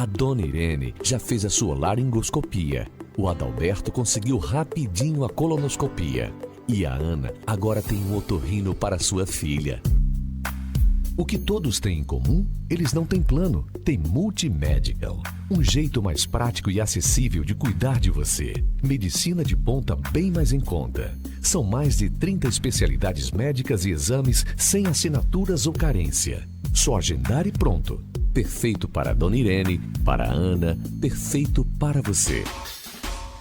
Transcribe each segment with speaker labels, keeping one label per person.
Speaker 1: A dona Irene já fez a sua laringoscopia. O Adalberto conseguiu rapidinho a colonoscopia. E a Ana agora tem um otorrino para sua filha. O que todos têm em comum? Eles não têm plano, tem Multimedical. Um jeito mais prático e acessível de cuidar de você. Medicina de ponta bem mais em conta. São mais de 30 especialidades médicas e exames sem assinaturas ou carência. Só agendar e pronto. Perfeito para a dona Irene, para a Ana, perfeito para você.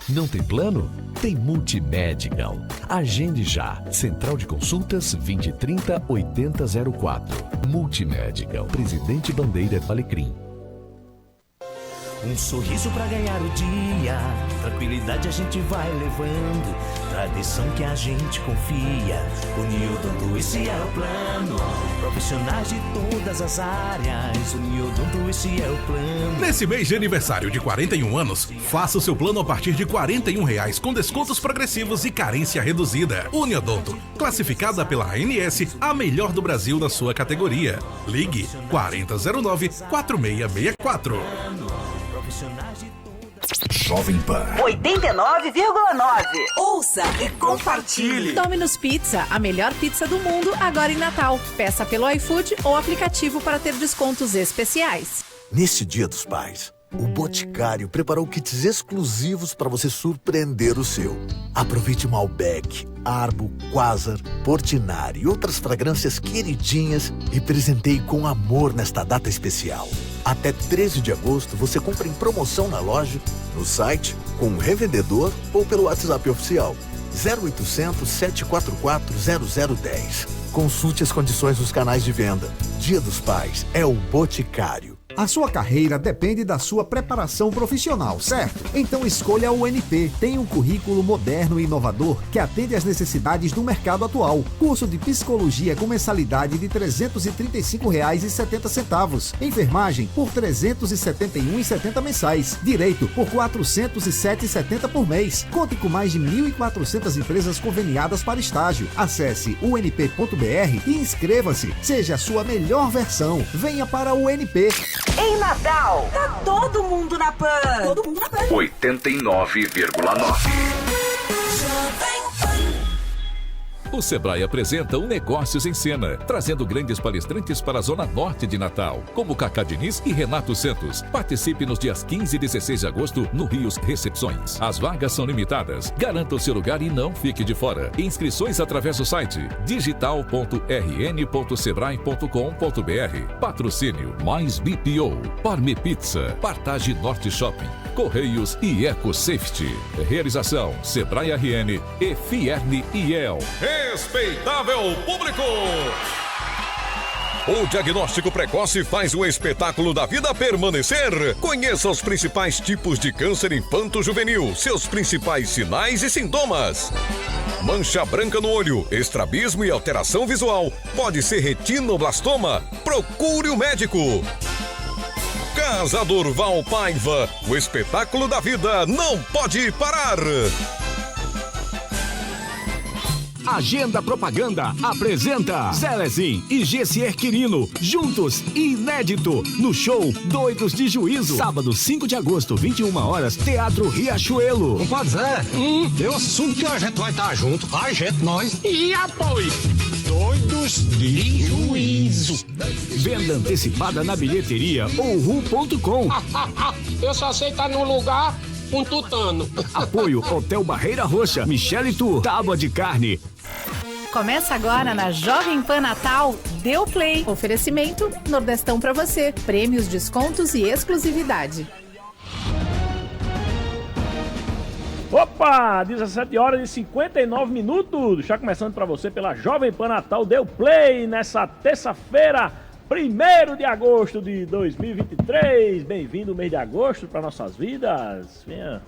Speaker 1: Não tem plano? Tem Multimedical. Agende já. Central de Consultas 2030 8004. Multimedical. Presidente Bandeira Alecrim.
Speaker 2: Um sorriso pra ganhar o dia, tranquilidade a gente vai levando, tradição que a gente confia, Uniodonto, esse é o plano, profissionais de todas as áreas, Uniodonto, esse é o plano.
Speaker 3: Nesse mês de aniversário de 41 anos, faça o seu plano a partir de R$41 com descontos progressivos e carência reduzida. Uniodonto, classificada pela ANS, a melhor do Brasil na sua categoria. Ligue 4009-4664.
Speaker 4: Jovem Pan
Speaker 5: 89,9. Ouça e compartilhe.
Speaker 6: Domino's Pizza, a melhor pizza do mundo, agora em Natal. Peça pelo iFood ou aplicativo para ter descontos especiais.
Speaker 4: Neste Dia dos Pais, o Boticário preparou kits exclusivos para você surpreender o seu. Aproveite Malbec, Arbo, Quasar, Portinari e outras fragrâncias queridinhas e presenteie com amor nesta data especial. Até 13 de agosto você compra em promoção na loja, no site, com um revendedor ou pelo WhatsApp oficial 0800 744 0010. Consulte as condições nos canais de venda. Dia dos Pais é o Boticário.
Speaker 7: A sua carreira depende da sua preparação profissional, certo? Então escolha a UNP. Tem um currículo moderno e inovador que atende às necessidades do mercado atual. Curso de psicologia com mensalidade de R$ 335,70. Enfermagem por R$ 371,70 mensais. Direito por R$ 407,70 por mês. Conte com mais de 1.400 empresas conveniadas para estágio. Acesse unp.br e inscreva-se. Seja a sua melhor versão. Venha para a UNP.
Speaker 5: Em Natal, tá todo mundo na Pan. Todo mundo na Pan.
Speaker 4: 89,9.
Speaker 1: O Sebrae apresenta o Negócios em Cena, trazendo grandes palestrantes para a Zona Norte de Natal, como Cacá Diniz e Renato Santos. Participe nos dias 15 e 16 de agosto no Rios Recepções. As vagas são limitadas. Garanta o seu lugar e não fique de fora. Inscrições através do site digital.rn.sebrae.com.br. Patrocínio Mais BPO, Parme Pizza, Partage Norte Shopping, Correios e Eco Safety. Realização Sebrae RN e Fierne IEL.
Speaker 3: Respeitável público!
Speaker 8: O diagnóstico precoce faz o espetáculo da vida permanecer. Conheça os principais tipos de câncer infanto-juvenil, seus principais sinais e sintomas. Mancha branca no olho, estrabismo e alteração visual. Pode ser retinoblastoma. Procure o médico. Casa Durval Paiva. O espetáculo da vida não pode parar.
Speaker 9: Agenda Propaganda apresenta Selesim e GCR Quirino, juntos, inédito, no show Doidos de Juízo, sábado 5 de agosto, 21 horas, Teatro Riachuelo.
Speaker 10: Compadre Zé, eu assumo que a gente vai estar junto, a gente, nós e apoio. Doidos de Juízo.
Speaker 9: Venda antecipada na bilheteria ou ru.com.
Speaker 10: Eu só sei estar no lugar um tutano.
Speaker 9: Apoio Hotel Barreira Roxa, Michele Tour, Tábua de Carne.
Speaker 6: Começa agora na Jovem Pan Natal, Deu Play. Oferecimento Nordestão pra você. Prêmios, descontos e exclusividade.
Speaker 11: Opa, 17 horas e 59 minutos. Já começando pra você pela Jovem Pan Natal, Deu Play nessa terça-feira, 1º de agosto de 2023. Bem-vindo o mês de agosto para nossas vidas. Venha,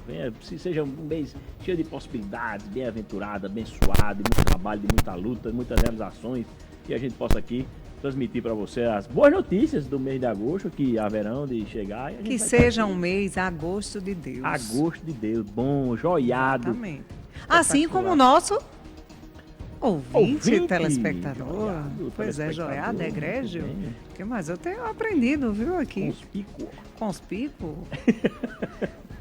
Speaker 11: seja um mês cheio de possibilidades, bem-aventurado, abençoado, de muito trabalho, de muita luta, de muitas realizações, que a gente possa aqui transmitir para você as boas notícias do mês de agosto, que haverão de chegar.
Speaker 12: Que seja um mês agosto de Deus.
Speaker 11: Agosto de Deus, bom, joiado.
Speaker 12: Exatamente. Assim como o nosso Ouvinte, telespectador. Pois é, joiado, egrégio. O que mais? Eu tenho aprendido, viu, aqui. Conspícuo.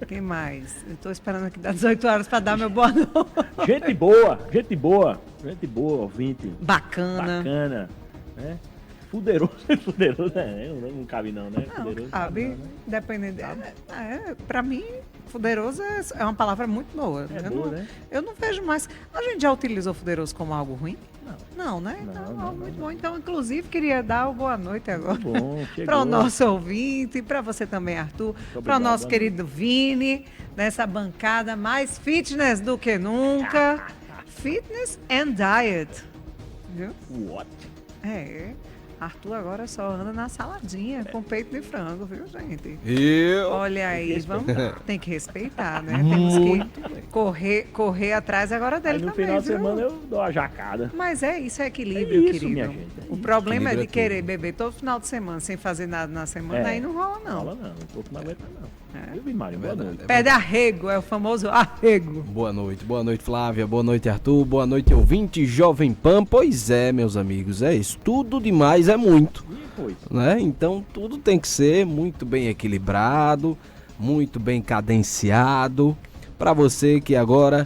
Speaker 12: O que mais? Eu tô esperando aqui das 18 horas para dar meu boa noite.
Speaker 11: Gente boa, ouvinte.
Speaker 12: Bacana.
Speaker 11: Né? Fuderoso, né? Não cabe não, né?
Speaker 12: Não, cabe, dependendo. Pra mim, fuderoso é uma palavra muito boa.
Speaker 11: Né?
Speaker 12: Eu não vejo mais. A gente já utilizou fuderoso como algo ruim? Não, né?
Speaker 11: Não,
Speaker 12: muito bom. Então, inclusive, queria dar uma boa noite agora
Speaker 11: Chegou.
Speaker 12: para o nosso ouvinte, para você também, Arthur, para o nosso querido Vini, nessa bancada mais fitness do que nunca. Fitness and diet. Viu?
Speaker 11: What?
Speaker 12: Arthur agora só anda na saladinha com peito de frango, viu, gente?
Speaker 13: Eu?
Speaker 12: Olha aí, tem que respeitar, né? Temos que correr atrás agora dele também,
Speaker 11: no final de
Speaker 12: viu?
Speaker 11: semana eu dou a jacada.
Speaker 12: Mas isso é equilíbrio,
Speaker 11: isso,
Speaker 12: querido.
Speaker 11: Minha gente,
Speaker 12: o problema é de
Speaker 13: tudo.
Speaker 12: querer beber todo final de semana sem fazer nada na semana, aí não rola, não.
Speaker 11: Não, o corpo não aguenta, não. Eu vi, Mário, boa noite.
Speaker 12: Pede arrego, é o famoso arrego.
Speaker 13: Boa noite, Flávia. Boa noite, Arthur. Boa noite, ouvinte Jovem Pan. Pois é, meus amigos, é isso. Tudo demais é muito. Né? Então, tudo tem que ser muito bem equilibrado, muito bem cadenciado. Para você que agora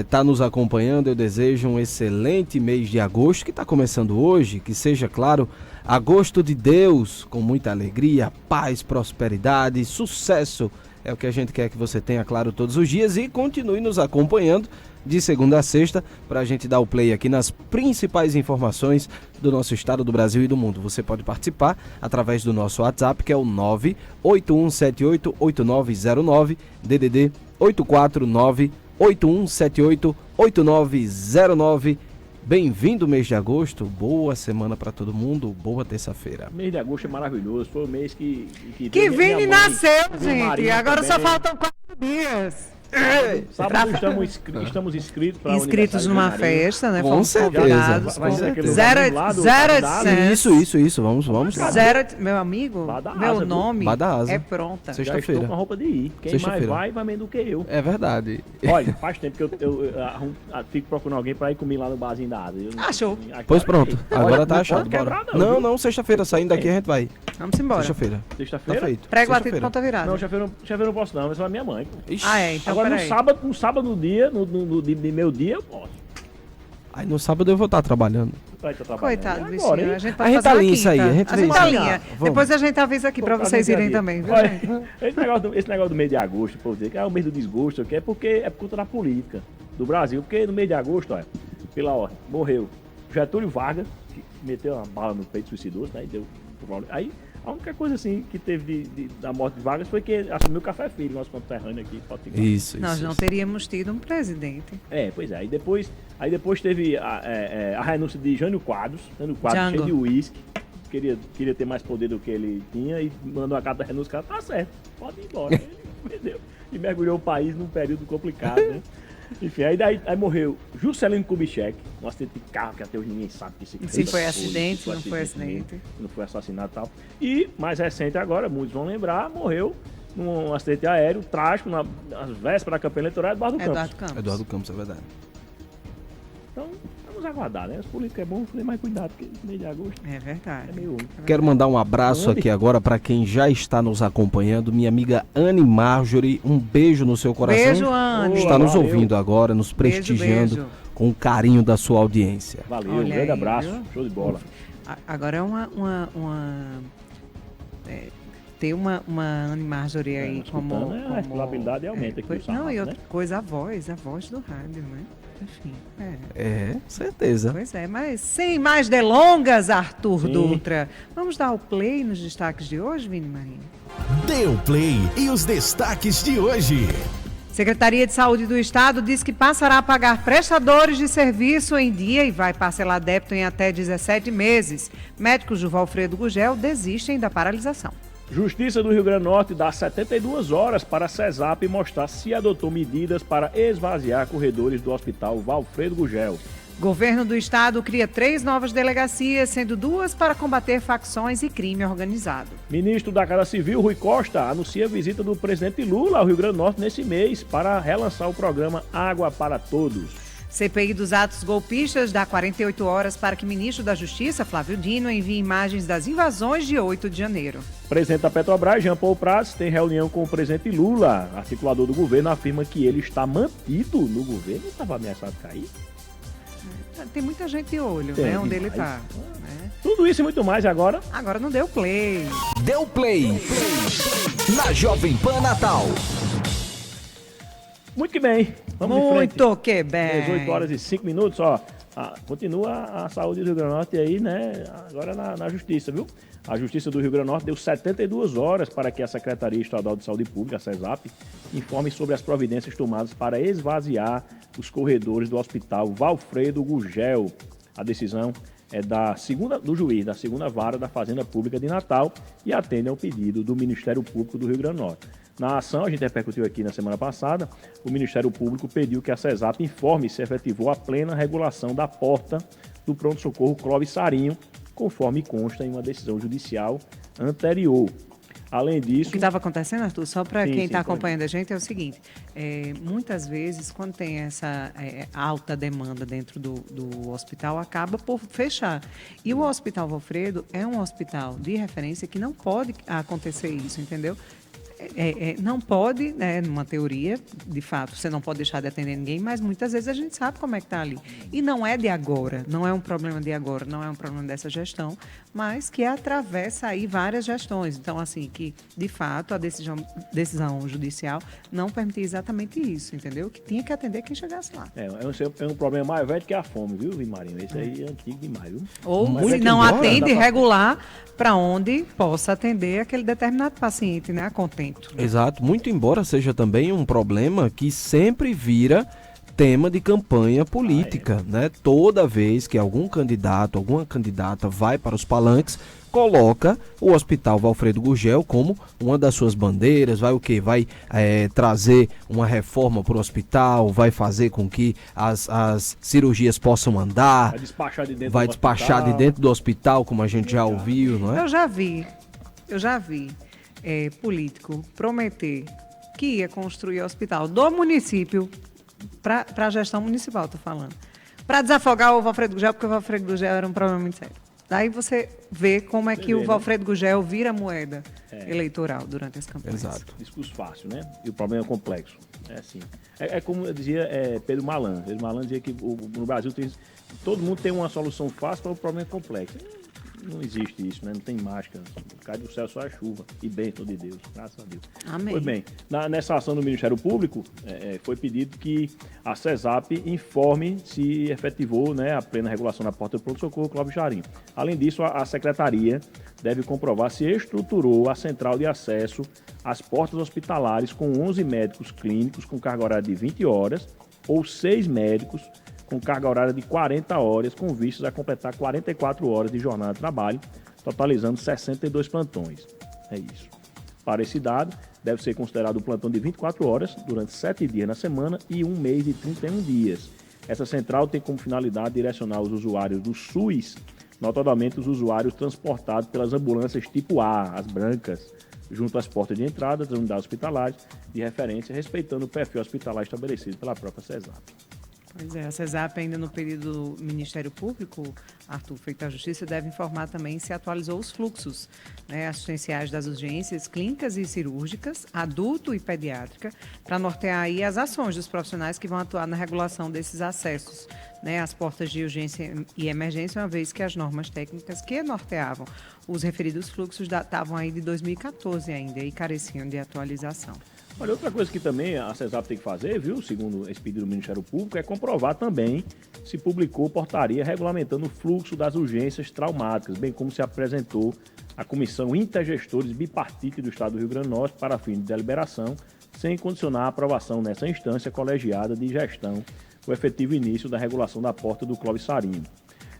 Speaker 13: está nos acompanhando, eu desejo um excelente mês de agosto, que está começando hoje, que seja, claro, agosto de Deus, com muita alegria, paz, prosperidade, sucesso. É o que a gente quer que você tenha, claro, todos os dias, e continue nos acompanhando de segunda a sexta para a gente dar o play aqui nas principais informações do nosso estado, do Brasil e do mundo. Você pode participar através do nosso WhatsApp, que é o 981788909, DDD 849-8178-8909. Bem-vindo mês de agosto, boa semana para todo mundo, boa terça-feira.
Speaker 11: Mês de agosto é maravilhoso, foi o mês que
Speaker 12: Vini nasceu, gente, agora só faltam 4 dias.
Speaker 11: Sábado estamos inscritos
Speaker 12: numa festa, né?
Speaker 13: Com certeza. Isso, vamos.
Speaker 12: Meu amigo, meu nome é pronta.
Speaker 11: Já
Speaker 13: Sexta-feira.
Speaker 11: estou com a roupa de ir. Quem mais vai menos do que eu.
Speaker 13: É verdade.
Speaker 11: Olha, faz tempo que eu fico procurando alguém para ir comigo lá no barzinho da Asa.
Speaker 12: Achou.
Speaker 13: Pois pronto, agora tá achado, bora. Não, sexta-feira, saindo daqui a gente vai.
Speaker 12: Vamos embora.
Speaker 13: Sexta-feira.
Speaker 11: Sexta-feira?
Speaker 13: Tá feito.
Speaker 12: Prego a ti de ponta virada.
Speaker 11: Não, sexta-feira eu não posso não, mas é a minha mãe.
Speaker 12: Então
Speaker 11: agora no sábado no meu dia eu posso.
Speaker 13: Aí no sábado eu vou estar trabalhando.
Speaker 12: Coitado do
Speaker 11: agora,
Speaker 12: bichinho.
Speaker 13: A gente tá linha isso aí. A gente
Speaker 12: tá linha. Depois a gente avisa aqui pra vocês irem também, viu, gente?
Speaker 11: Esse negócio do mês de agosto, por dizer que é o mês do desgosto, que é porque é por conta da política do Brasil. Porque no mês de agosto, olha, pela ordem, morreu Getúlio Vargas, que meteu uma bala no peito, suicidou-se, né? E deu problema. Aí a única coisa assim que teve da morte de Vargas foi que assumiu o Café Filho, nosso conterrâneo aqui.
Speaker 13: Isso.
Speaker 12: Nós não teríamos tido um presidente.
Speaker 11: Pois é. Aí depois teve a renúncia de Jânio Quadros cheio de uísque. Queria ter mais poder do que ele tinha e mandou a carta da renúncia, tá certo, pode ir embora. Ele perdeu e mergulhou o país num período complicado, né? Enfim, aí morreu Juscelino Kubitschek, um acidente de carro que até hoje ninguém sabe que
Speaker 12: se foi acidente, não foi acidente.
Speaker 11: Não foi assassinado e tal. E, mais recente agora, muitos vão lembrar, morreu num acidente aéreo trágico nas vésperas da campanha eleitoral de Eduardo Campos.
Speaker 13: Eduardo Campos, é verdade.
Speaker 11: Então, vamos aguardar, né? As políticas é bom ter mais cuidado, porque no mês de agosto
Speaker 12: é verdade.
Speaker 11: É meio único.
Speaker 13: Quero mandar um abraço aqui agora para quem já está nos acompanhando, minha amiga Anne Marjorie, um beijo no seu coração.
Speaker 12: Beijo, Anne.
Speaker 13: Está nos ouvindo agora, nos prestigiando com o carinho da sua audiência.
Speaker 11: Valeu, um grande abraço, show de bola.
Speaker 12: Agora ter uma Anne Marjorie aí como
Speaker 11: a probabilidade aumenta aqui.
Speaker 12: Não, e outra coisa, a voz do rádio, né? Enfim,
Speaker 13: certeza.
Speaker 12: Pois é, mas sem mais delongas, Arthur Dutra, vamos dar o play nos destaques de hoje, Vini Marinho?
Speaker 14: Dê o play e os destaques de hoje.
Speaker 12: Secretaria de Saúde do Estado diz que passará a pagar prestadores de serviço em dia e vai parcelar débito em até 17 meses. Médicos do Valfredo Gugel desistem da paralisação.
Speaker 11: Justiça do Rio Grande do Norte dá 72 horas para a CESAP mostrar se adotou medidas para esvaziar corredores do Hospital Valfredo Gugel.
Speaker 12: Governo do Estado cria 3 novas delegacias, sendo 2 para combater facções e crime organizado.
Speaker 11: Ministro da Casa Civil, Rui Costa, anuncia a visita do presidente Lula ao Rio Grande do Norte nesse mês para relançar o programa Água para Todos.
Speaker 12: CPI dos atos golpistas dá 48 horas para que o ministro da Justiça, Flávio Dino, envie imagens das invasões de 8 de janeiro.
Speaker 11: Presidente da Petrobras, Jean Paul Prats, tem reunião com o presidente Lula. Articulador do governo afirma que ele está mantido no governo. Não estava ameaçado de cair?
Speaker 12: Tem muita gente de olho, né? Onde ele está. Né?
Speaker 11: Tudo isso e muito mais agora.
Speaker 12: Agora não deu play.
Speaker 14: Deu play. Na Jovem Pan Natal.
Speaker 11: Muito que bem. Vamos
Speaker 12: muito que bem.
Speaker 11: 18 horas e 5 minutos, ó. Continua a saúde do Rio Grande do Norte aí, né? Agora na Justiça, viu? A Justiça do Rio Grande do Norte deu 72 horas para que a Secretaria Estadual de Saúde Pública, a CESAP, informe sobre as providências tomadas para esvaziar os corredores do Hospital Valfredo Gugel. A decisão é do juiz da segunda vara da Fazenda Pública de Natal e atende ao pedido do Ministério Público do Rio Grande do Norte. Na ação, a gente repercutiu aqui na semana passada, o Ministério Público pediu que a CESAP informe se efetivou a plena regulação da porta do pronto-socorro Clóvis Sarinho, conforme consta em uma decisão judicial anterior. Além disso...
Speaker 12: O que estava acontecendo, Arthur, só para quem está acompanhando a gente, é o seguinte, muitas vezes, quando tem essa alta demanda dentro do hospital, acaba por fechar. E o Hospital Valfredo é um hospital de referência que não pode acontecer isso, entendeu? Não pode, né, numa teoria, de fato, você não pode deixar de atender ninguém, mas muitas vezes a gente sabe como é que está ali. E não é de agora, não é um problema de agora, não é um problema dessa gestão, mas que atravessa aí várias gestões. Então, assim, que, de fato, a decisão judicial não permitia exatamente isso, entendeu? Que tinha que atender quem chegasse lá.
Speaker 11: É um problema mais velho que a fome, viu, Marinho? Esse aí é antigo demais, viu?
Speaker 12: Ou se não atende regular para onde possa atender aquele determinado paciente, né, a contento.
Speaker 13: Exato, muito embora seja também um problema que sempre vira tema de campanha política, né? Toda vez que algum candidato, alguma candidata vai para os palanques, coloca o Hospital Valfredo Gugel como uma das suas bandeiras, vai o quê? Vai trazer uma reforma para o hospital, vai fazer com que as cirurgias possam andar, vai despachar de dentro do hospital, como a gente já ouviu, não é?
Speaker 12: Eu já vi político prometer que ia construir o hospital do município para a gestão municipal, estou falando, para desafogar o Valfredo Gugel, porque o Valfredo Gugel era um problema muito sério. Daí você vê como é que o Valfredo Gugel vira moeda eleitoral durante as campanhas.
Speaker 11: Exato. Discurso fácil, né? E o problema é complexo. É assim. É como eu dizia Pedro Malan. Pedro Malan dizia que no Brasil todo mundo tem uma solução fácil para um problema complexo. Não existe isso, né? Não tem mágica. Cai do céu só a chuva. E bênção de Deus. Graças a Deus.
Speaker 12: Amém.
Speaker 11: Pois bem, nessa ação do Ministério Público, foi pedido que a CESAP informe se efetivou, né, a plena regulação da porta do pronto-socorro Clóvis Sarinho. Além disso, a Secretaria deve comprovar se estruturou a central de acesso às portas hospitalares com 11 médicos clínicos com carga horária de 20 horas ou 6 médicos com carga horária de 40 horas, com vistas a completar 44 horas de jornada de trabalho, totalizando 62 plantões. É isso. Para esse dado, deve ser considerado um plantão de 24 horas, durante 7 dias na semana e 1 mês e 31 dias. Essa central tem como finalidade direcionar os usuários do SUS, notadamente os usuários transportados pelas ambulâncias tipo A, as brancas, junto às portas de entrada das unidades hospitalares de referência, respeitando o perfil hospitalar estabelecido pela própria CESAP.
Speaker 12: Pois é, a CESAP ainda no período do Ministério Público, Arthur, feito a Justiça, deve informar também se atualizou os fluxos, né, assistenciais das urgências clínicas e cirúrgicas, adulto e pediátrica, para nortear aí as ações dos profissionais que vão atuar na regulação desses acessos, né, às portas de urgência e emergência, uma vez que as normas técnicas que norteavam os referidos fluxos datavam aí de 2014 ainda e careciam de atualização.
Speaker 11: Olha, outra coisa que também a CESAP tem que fazer, viu, segundo esse pedido do Ministério Público, é comprovar também se publicou portaria regulamentando o fluxo das urgências traumáticas, bem como se apresentou à Comissão Intergestores Bipartite do Estado do Rio Grande do Norte para fim de deliberação, sem condicionar a aprovação nessa instância colegiada de gestão o efetivo início da regulação da porta do Clóvis Sarinho.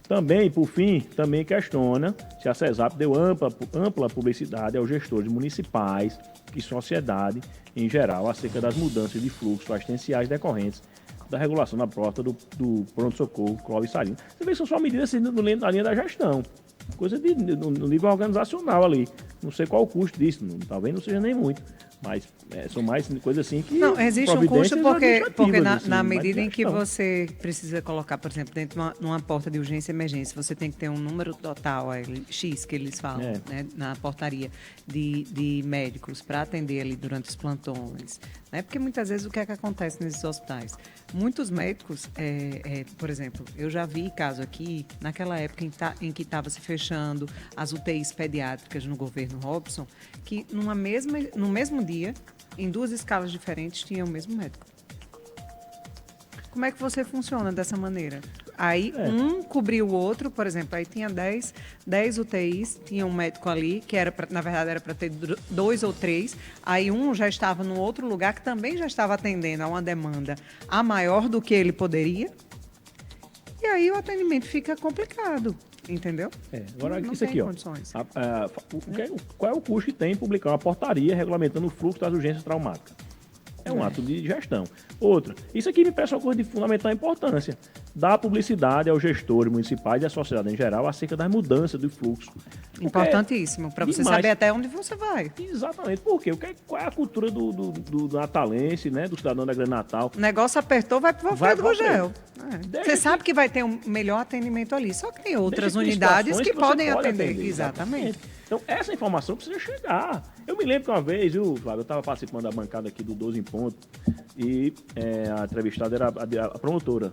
Speaker 11: Também, por fim, também questiona se a CESAP deu ampla publicidade aos gestores municipais e sociedade em geral acerca das mudanças de fluxos assistenciais decorrentes da regulação da porta do pronto-socorro Clóvis Sarinho. Você vê que são só medidas assim, na linha da gestão, coisa no nível organizacional ali. Não sei qual o custo disso, talvez não seja nem muito, mas são mais coisas assim que...
Speaker 12: Não, existe um custo porque na medida em que
Speaker 11: gestão.
Speaker 12: Você precisa colocar, por exemplo, dentro de uma porta de urgência e emergência, você tem que ter um número total, X, que eles falam, né, na portaria de médicos para atender ali durante os plantões. Né? Porque muitas vezes o que é que acontece nesses hospitais? Muitos médicos, por exemplo, eu já vi caso aqui, naquela época em que estava se fechando as UTIs pediátricas no governo Robson, que no mesmo dia, em 2 escalas diferentes, tinha o mesmo médico. Como é que você funciona dessa maneira? Aí um cobriu o outro, por exemplo, aí tinha 10 UTIs, tinha um médico ali, que na verdade era para ter 2 ou 3, aí um já estava no outro lugar que também já estava atendendo a uma demanda a maior do que ele poderia, e aí o atendimento fica complicado. Entendeu?
Speaker 11: Agora,
Speaker 12: não
Speaker 11: isso aqui, ó. Qual é o custo que tem em publicar uma portaria regulamentando o fluxo das urgências traumáticas? É um ato de gestão. Outra, isso aqui me parece uma coisa de fundamental importância. Dar publicidade aos gestores municipais e à sociedade em geral acerca das mudanças do fluxo.
Speaker 12: Importantíssimo, para você saber até onde você vai.
Speaker 11: Exatamente. Por quê? Qual é a cultura do natalense, né? Do cidadão da Grande Natal?
Speaker 12: O negócio apertou, vai para o Alfredo Gugel. Você sabe que vai ter um melhor atendimento ali, só que tem outras unidades que podem atender. Exatamente.
Speaker 11: Então, essa informação precisa chegar. Eu me lembro que uma vez, viu, Flávio, eu estava participando da bancada aqui do 12 em Ponto e a entrevistada era a promotora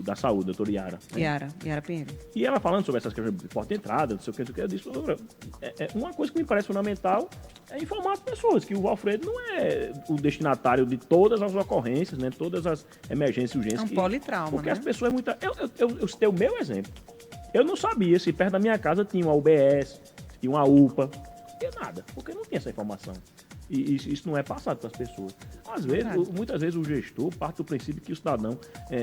Speaker 11: da saúde, a doutora Yara.
Speaker 12: Yara Pinheiro.
Speaker 11: E ela falando sobre essas questões de porta de entrada, não sei o que, eu disse, doutora, uma coisa que me parece fundamental é informar as pessoas que o Alfredo não é o destinatário de todas as ocorrências, né, todas as emergências e urgências.
Speaker 12: É um politrauma,
Speaker 11: porque
Speaker 12: né?
Speaker 11: as pessoas... Eu citei o meu exemplo. Eu não sabia se perto da minha casa tinha uma UBS, tinha uma UPA, não tinha nada, porque não tinha essa informação. E isso não é passado para as pessoas. Muitas vezes o gestor parte do princípio que o cidadão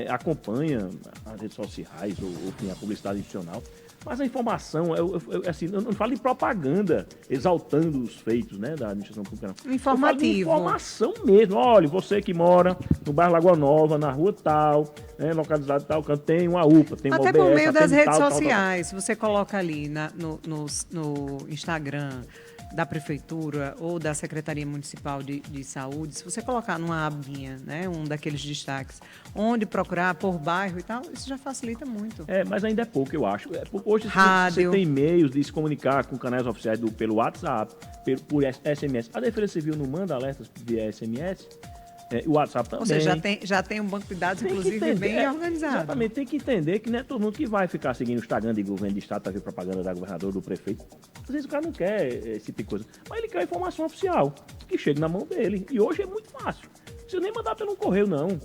Speaker 11: acompanha as redes sociais ou a publicidade institucional, mas a informação, assim, eu não falo de propaganda exaltando os feitos, né, da administração pública. Não.
Speaker 12: Informativo.
Speaker 11: Eu falo de informação mesmo. Olha, você que mora no bairro Lagoa Nova, na rua tal, né, localizado tal, tem uma UPA, tem uma UBS.
Speaker 12: Até por meio das redes sociais, se você coloca ali no Instagram da Prefeitura ou da Secretaria Municipal de Saúde, se você colocar numa abinha, né, um daqueles destaques, onde procurar por bairro e tal, isso já facilita muito.
Speaker 11: Mas ainda é pouco, eu acho. Hoje
Speaker 12: Rádio.
Speaker 11: Você tem meios de se comunicar com canais oficiais pelo WhatsApp, por SMS. A Defesa Civil não manda alertas via SMS? O WhatsApp também.
Speaker 12: Ou seja, já tem um banco de dados, inclusive, bem organizado.
Speaker 11: Exatamente, tem que entender que não é todo mundo que vai ficar seguindo o Instagram de governo de estado para ver propaganda da governadora, do prefeito. Às vezes o cara não quer esse tipo de coisa. Mas ele quer a informação oficial, que chegue na mão dele. E hoje é muito fácil. Não precisa nem mandar pelo correio, não.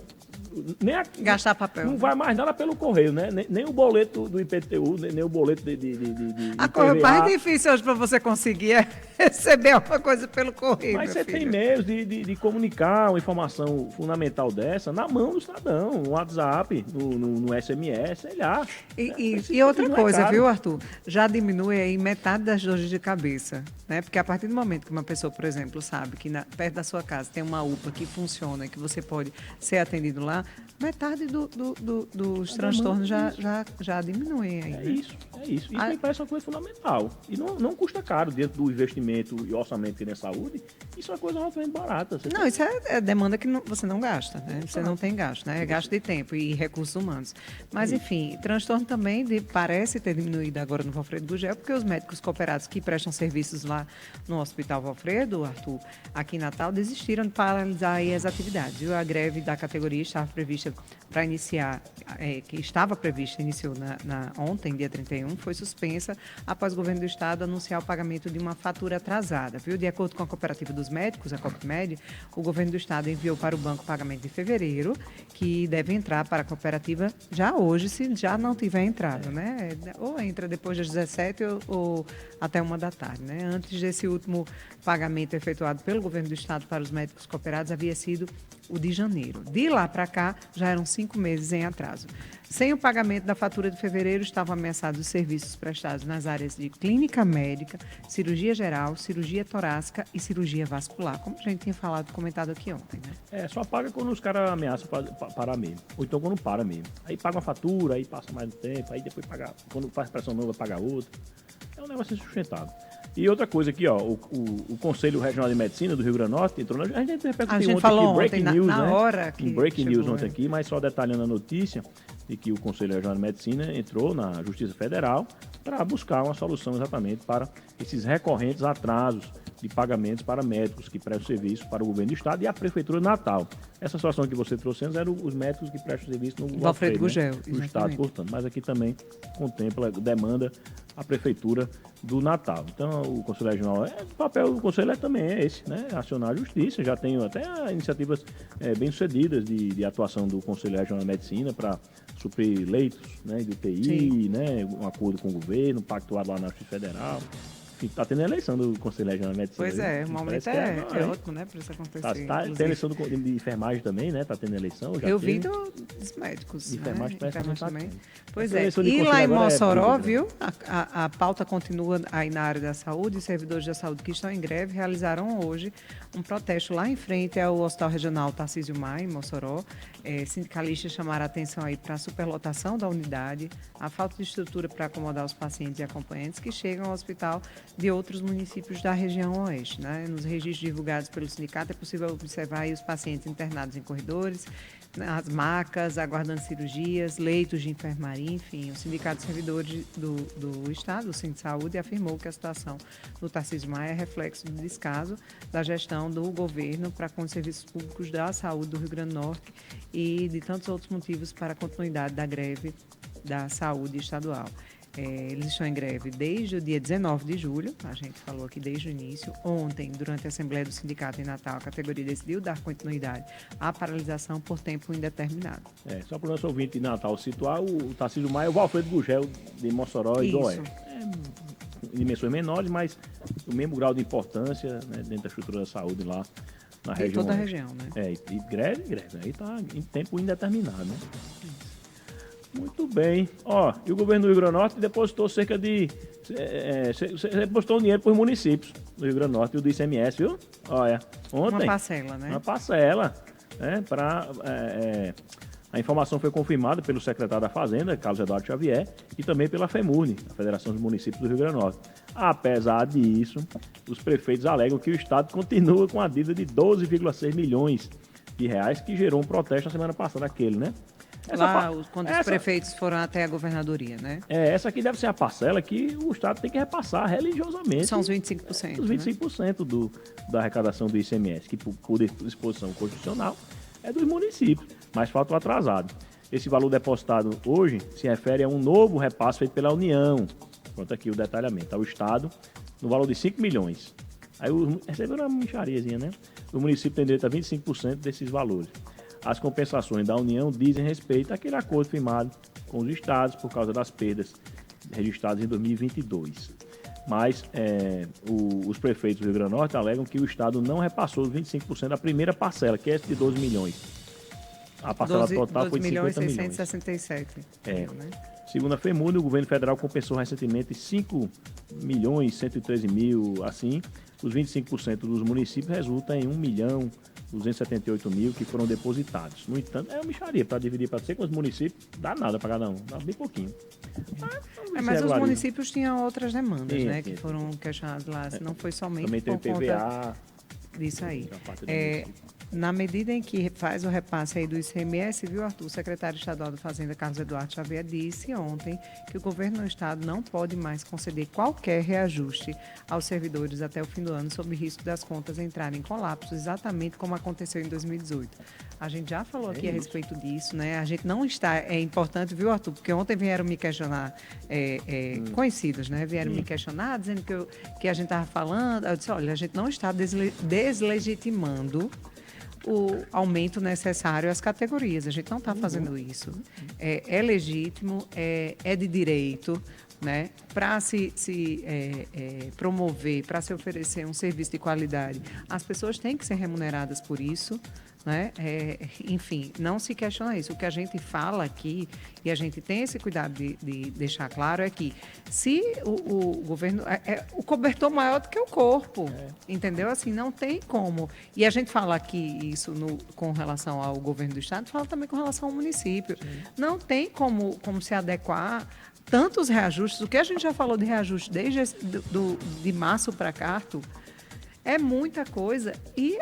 Speaker 12: Gastar papel.
Speaker 11: Não vai mais nada pelo correio, né? Nem o boleto do IPTU, nem o boleto de
Speaker 12: a coisa mais difícil hoje para você conseguir é receber alguma coisa pelo correio.
Speaker 11: Mas você tem meios de comunicar uma informação fundamental dessa na mão do cidadão, no WhatsApp, no SMS, sei lá.
Speaker 12: E outra coisa, viu, Arthur? Já diminui aí metade das dores de cabeça, né? Porque a partir do momento que uma pessoa, por exemplo, sabe que perto da sua casa tem uma UPA que funciona, que você pode ser atendido lá, metade dos transtornos já diminuem aí.
Speaker 11: É isso. Isso me parece uma coisa fundamental. E não custa caro dentro do investimento e orçamento que tem na saúde. Isso é uma coisa relativamente barata.
Speaker 12: Isso é demanda que você não gasta, né? Você não tem gasto, né? É gasto de tempo e recursos humanos. Mas, enfim, transtorno também parece ter diminuído agora no Alfredo Gugel, porque os médicos cooperados que prestam serviços lá no Hospital Alfredo, Arthur, aqui em Natal, desistiram de paralisar aí as atividades. A greve da categoria estava prevista para iniciar, iniciou ontem, dia 31, foi suspensa após o governo do estado anunciar o pagamento de uma fatura atrasada, viu? De acordo com a cooperativa dos médicos, a COPMED, o governo do estado enviou para o banco o pagamento de fevereiro, que deve entrar para a cooperativa já hoje, se já não tiver entrado, né? Ou entra depois das 17 ou até 1 da tarde, né? Antes desse último pagamento efetuado pelo governo do estado para os médicos cooperados havia sido o de janeiro. De lá para cá, já eram 5 meses em atraso. Sem o pagamento da fatura de fevereiro, estavam ameaçados os serviços prestados nas áreas de clínica médica, cirurgia geral, cirurgia torácica e cirurgia vascular, como a gente tinha comentado aqui ontem, né?
Speaker 11: Só paga quando os caras ameaçam parar mesmo. Ou então quando para mesmo. Aí paga uma fatura, aí passa mais tempo, aí depois paga, quando faz pressão nova, paga outra. É um negócio insustentável. E outra coisa aqui, ó, o Conselho Regional de Medicina do Rio Grande do Norte entrou na... A gente
Speaker 12: ontem falou
Speaker 11: aqui, breaking news,
Speaker 12: na
Speaker 11: né?
Speaker 12: hora que
Speaker 11: breaking news ontem
Speaker 12: né?
Speaker 11: aqui, mas só detalhando a notícia de que o Conselho Regional de Medicina entrou na Justiça Federal para buscar uma solução exatamente para esses recorrentes atrasos de pagamentos para médicos que prestam serviço para o governo do estado e a Prefeitura de Natal. Essa situação que você trouxe antes eram os médicos que prestam serviço no
Speaker 12: Alfredo Gugel,
Speaker 11: do estado, portanto. Mas aqui também contempla, demanda a Prefeitura do Natal. Então, o Conselho Regional, o papel do Conselho também é esse, né? Acionar a justiça. Já tem até iniciativas bem-sucedidas de atuação do Conselho Regional de Medicina para suprir leitos, né, de UTI, né, um acordo com o governo, pactuado lá na Justiça Federal. Está tendo a eleição do Conselho Regional de Medicina.
Speaker 12: Pois é, o momento é ótimo, né, para isso acontecer.
Speaker 11: Tem eleição de enfermagem também, né? Está tendo eleição.
Speaker 12: Eu vi dos médicos.
Speaker 11: Enfermagem também.
Speaker 12: Pois é. E lá em Mossoró, viu? A pauta continua aí na área da saúde. Os servidores da saúde que estão em greve realizaram hoje um protesto lá em frente ao Hospital Regional Tarcísio Maia, em Mossoró. Sindicalistas chamaram a atenção aí para a superlotação da unidade, a falta de estrutura para acomodar os pacientes e acompanhantes que chegam ao hospital de outros municípios da região oeste, né? Nos registros divulgados pelo sindicato é possível observar aí os pacientes internados em corredores, as macas, aguardando cirurgias, leitos de enfermaria, enfim. O Sindicato de Servidores do Estado, o Sindsaúde, afirmou que a situação do Tarcísio Maia é reflexo do descaso da gestão do governo para com os serviços públicos da saúde do Rio Grande do Norte e de tantos outros motivos para a continuidade da greve da saúde estadual. Eles estão em greve desde o dia 19 de julho, a gente falou aqui desde o início. Ontem, durante a Assembleia do Sindicato em Natal, a categoria decidiu dar continuidade à paralisação por tempo indeterminado.
Speaker 11: Só para o nosso ouvinte de Natal situar, o Tarcísio Maia, o Alfredo Gugel de Mossoró e do Oeste. Em dimensões menores, mas o mesmo grau de importância, né, dentro da estrutura da saúde lá na região.
Speaker 12: Em toda a região, né?
Speaker 11: E greve. Aí está em tempo indeterminado, né? Muito bem. E o governo do Rio Grande do Norte depositou cerca de... depositou dinheiro para os municípios do Rio Grande do Norte, o do ICMS, viu? Olha, ontem...
Speaker 12: Uma parcela, né?
Speaker 11: Uma parcela, né? A informação foi confirmada pelo secretário da Fazenda, Carlos Eduardo Xavier, e também pela FEMURNE, a Federação dos Municípios do Rio Grande do Norte. Apesar disso, os prefeitos alegam que o Estado continua com a dívida de 12,6 milhões de reais, que gerou um protesto na semana passada, né?
Speaker 12: Quando os prefeitos foram até a governadoria, né?
Speaker 11: Essa aqui deve ser a parcela que o Estado tem que repassar religiosamente.
Speaker 12: São os 25%.
Speaker 11: Os 25% da arrecadação do ICMS, que por disposição constitucional é dos municípios, mas falta o atrasado. Esse valor depositado hoje se refere a um novo repasse feito pela União. Pronto aqui o detalhamento. Ao Estado, no valor de 5 milhões. Aí receberam uma mixariazinha, né? O município tem direito a 25% desses valores. As compensações da União dizem respeito àquele acordo firmado com os estados por causa das perdas registradas em 2022. Mas os prefeitos do Rio Grande do Norte alegam que o estado não repassou os 25% da primeira parcela, que é essa de 12 milhões. A parcela total foi de 50 milhões.
Speaker 12: 667. Né?
Speaker 11: Segundo a FEMURNE, o governo federal compensou recentemente 5 milhões 113 mil, assim. Os 25% dos municípios resultam em 1 milhão 278 mil que foram depositados. No entanto, é uma mixaria para dividir para ser com os municípios, dá nada para cada um, dá bem pouquinho.
Speaker 12: Mas os municípios tinham outras demandas, né, que foram questionadas lá, não foi somente
Speaker 11: também
Speaker 12: por
Speaker 11: tem o PVA,
Speaker 12: conta disso aí. Na medida em que faz o repasse aí do ICMS, viu, Arthur? O secretário estadual da Fazenda, Carlos Eduardo Xavier, disse ontem que o governo do estado não pode mais conceder qualquer reajuste aos servidores até o fim do ano, sob risco das contas entrarem em colapso, exatamente como aconteceu em 2018. A gente já falou aqui a respeito disso, né? A gente não está... É importante, viu, Arthur? Porque ontem vieram me questionar, conhecidos, né? Vieram me questionar, dizendo que a gente estava falando... Eu disse, olha, a gente não está deslegitimando o aumento necessário às categorias. A gente não está fazendo isso. É legítimo, é de direito, né? Para se promover, para se oferecer um serviço de qualidade, as pessoas têm que ser remuneradas por isso, né? Enfim, não se questiona isso. O que a gente fala aqui, e a gente tem esse cuidado de deixar claro, é que se o governo... o cobertor maior do que o corpo, entendeu? Assim, não tem como. E a gente fala aqui isso com relação ao governo do estado, fala também com relação ao município. Sim. Não tem como se adequar tantos reajustes, o que a gente já falou de reajuste desde de março para cá, Arthur, é muita coisa e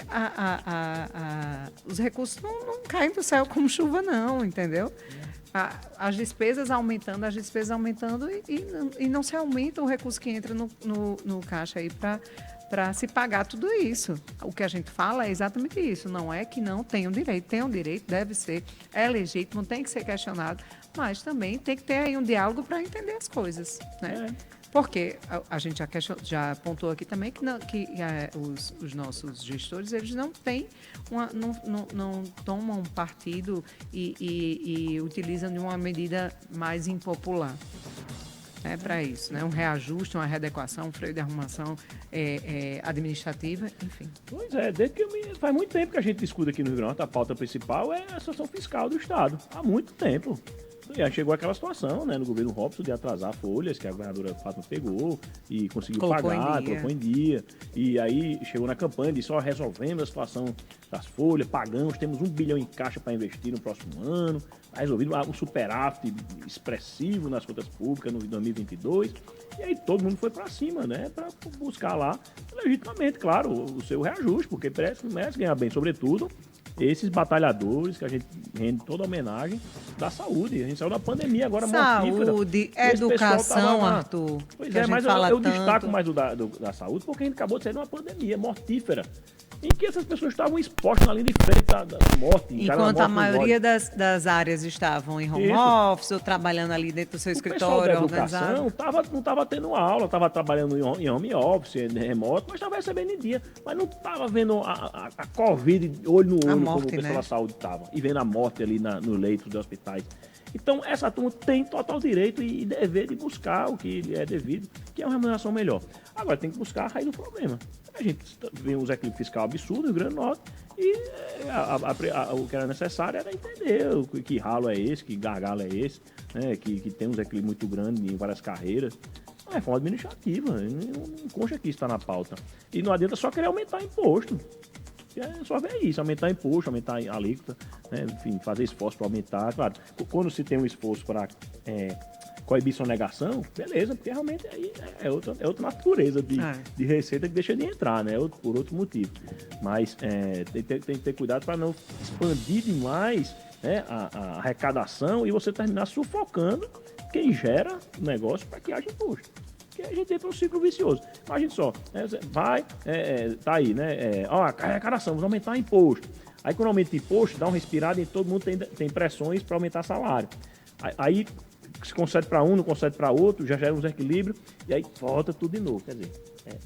Speaker 12: os recursos não caem do céu como chuva não, entendeu? As despesas aumentando e não se aumenta o recurso que entra no caixa aí para se pagar tudo isso. O que a gente fala é exatamente isso. Não é que não tem um direito, deve ser, é legítimo, tem que ser questionado, mas também tem que ter aí um diálogo para entender as coisas, né? Porque a gente já apontou aqui também que os nossos gestores, eles não têm não tomam partido e utilizam de uma medida mais impopular. Para isso, né? Um reajuste, uma readequação, um freio de arrumação administrativa, enfim.
Speaker 11: Pois é, faz muito tempo que a gente discute aqui no Rio Grande do Norte, a pauta principal é a situação fiscal do Estado. Há muito tempo. E aí chegou aquela situação, né, no governo Robson de atrasar folhas que a governadora Fátima pegou e conseguiu colocou em dia. E aí chegou na campanha e disse, resolvemos a situação das folhas, pagamos, temos 1 bilhão em caixa para investir no próximo ano, resolvido um superávit expressivo nas contas públicas no 2022. E aí todo mundo foi para cima, né, para buscar lá, legitimamente, claro, o seu reajuste, porque merece ganhar bem, sobretudo esses batalhadores que a gente rende toda a homenagem da saúde. A gente saiu da pandemia agora mortífera.
Speaker 12: Saúde, educação, Arthur.
Speaker 11: Pois é, mas eu destaco mais da saúde porque a gente acabou de sair de uma pandemia mortífera em que essas pessoas estavam expostas na linha de frente da morte.
Speaker 12: Enquanto a maioria das áreas estavam em home office ou trabalhando ali dentro do seu escritório organizado.
Speaker 11: Não estava tendo aula, estava trabalhando em home office, remoto, mas estava recebendo em dia. Mas não estava vendo a Covid olho no olho como o pessoal da saúde estava. E vendo a morte ali no leito dos hospitais. Então, essa turma tem total direito e dever de buscar o que lhe é devido, que é uma remuneração melhor. Agora, tem que buscar a raiz do problema. A gente vê um desequilíbrio fiscal absurdo no Rio Grande do Norte e o que era necessário era entender que ralo é esse, que gargalo é esse, né, que tem um desequilíbrio muito grande em várias carreiras. É reforma administrativa, não concha que isso está na pauta. E não adianta só querer aumentar imposto. É só ver isso, aumentar imposto, aumentar a alíquota, né? Enfim, fazer esforço para aumentar. Claro, quando se tem um esforço para coibir sonegação, beleza, porque realmente aí é outra natureza de receita que deixa de entrar, né? Por outro motivo. Mas tem que ter cuidado para não expandir demais, né, a arrecadação e você terminar sufocando quem gera o negócio para que haja imposto. Porque a gente entra num ciclo vicioso. Imagina só, né, tá aí, né? A arrecadação, vamos aumentar o imposto. Aí quando aumenta o imposto, dá uma respirada e todo mundo tem pressões para aumentar salário. Aí se concede para um, não concede para outro, já gera um desequilíbrio e aí volta tudo de novo. Quer dizer,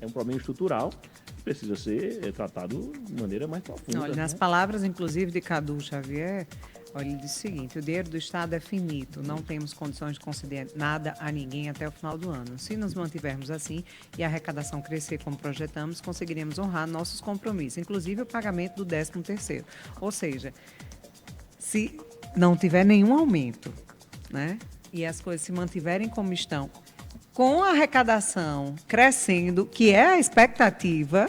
Speaker 11: é um problema estrutural que precisa ser tratado de maneira mais profunda.
Speaker 12: Olha, nas palavras, inclusive, de Cadu Xavier, olha, ele disse o seguinte: o dinheiro do Estado é finito, não temos condições de conceder nada a ninguém até o final do ano. Se nos mantivermos assim e a arrecadação crescer como projetamos, conseguiremos honrar nossos compromissos, inclusive o pagamento do 13º. Ou seja, se não tiver nenhum aumento, né, e as coisas se mantiverem como estão, com a arrecadação crescendo, que é a expectativa,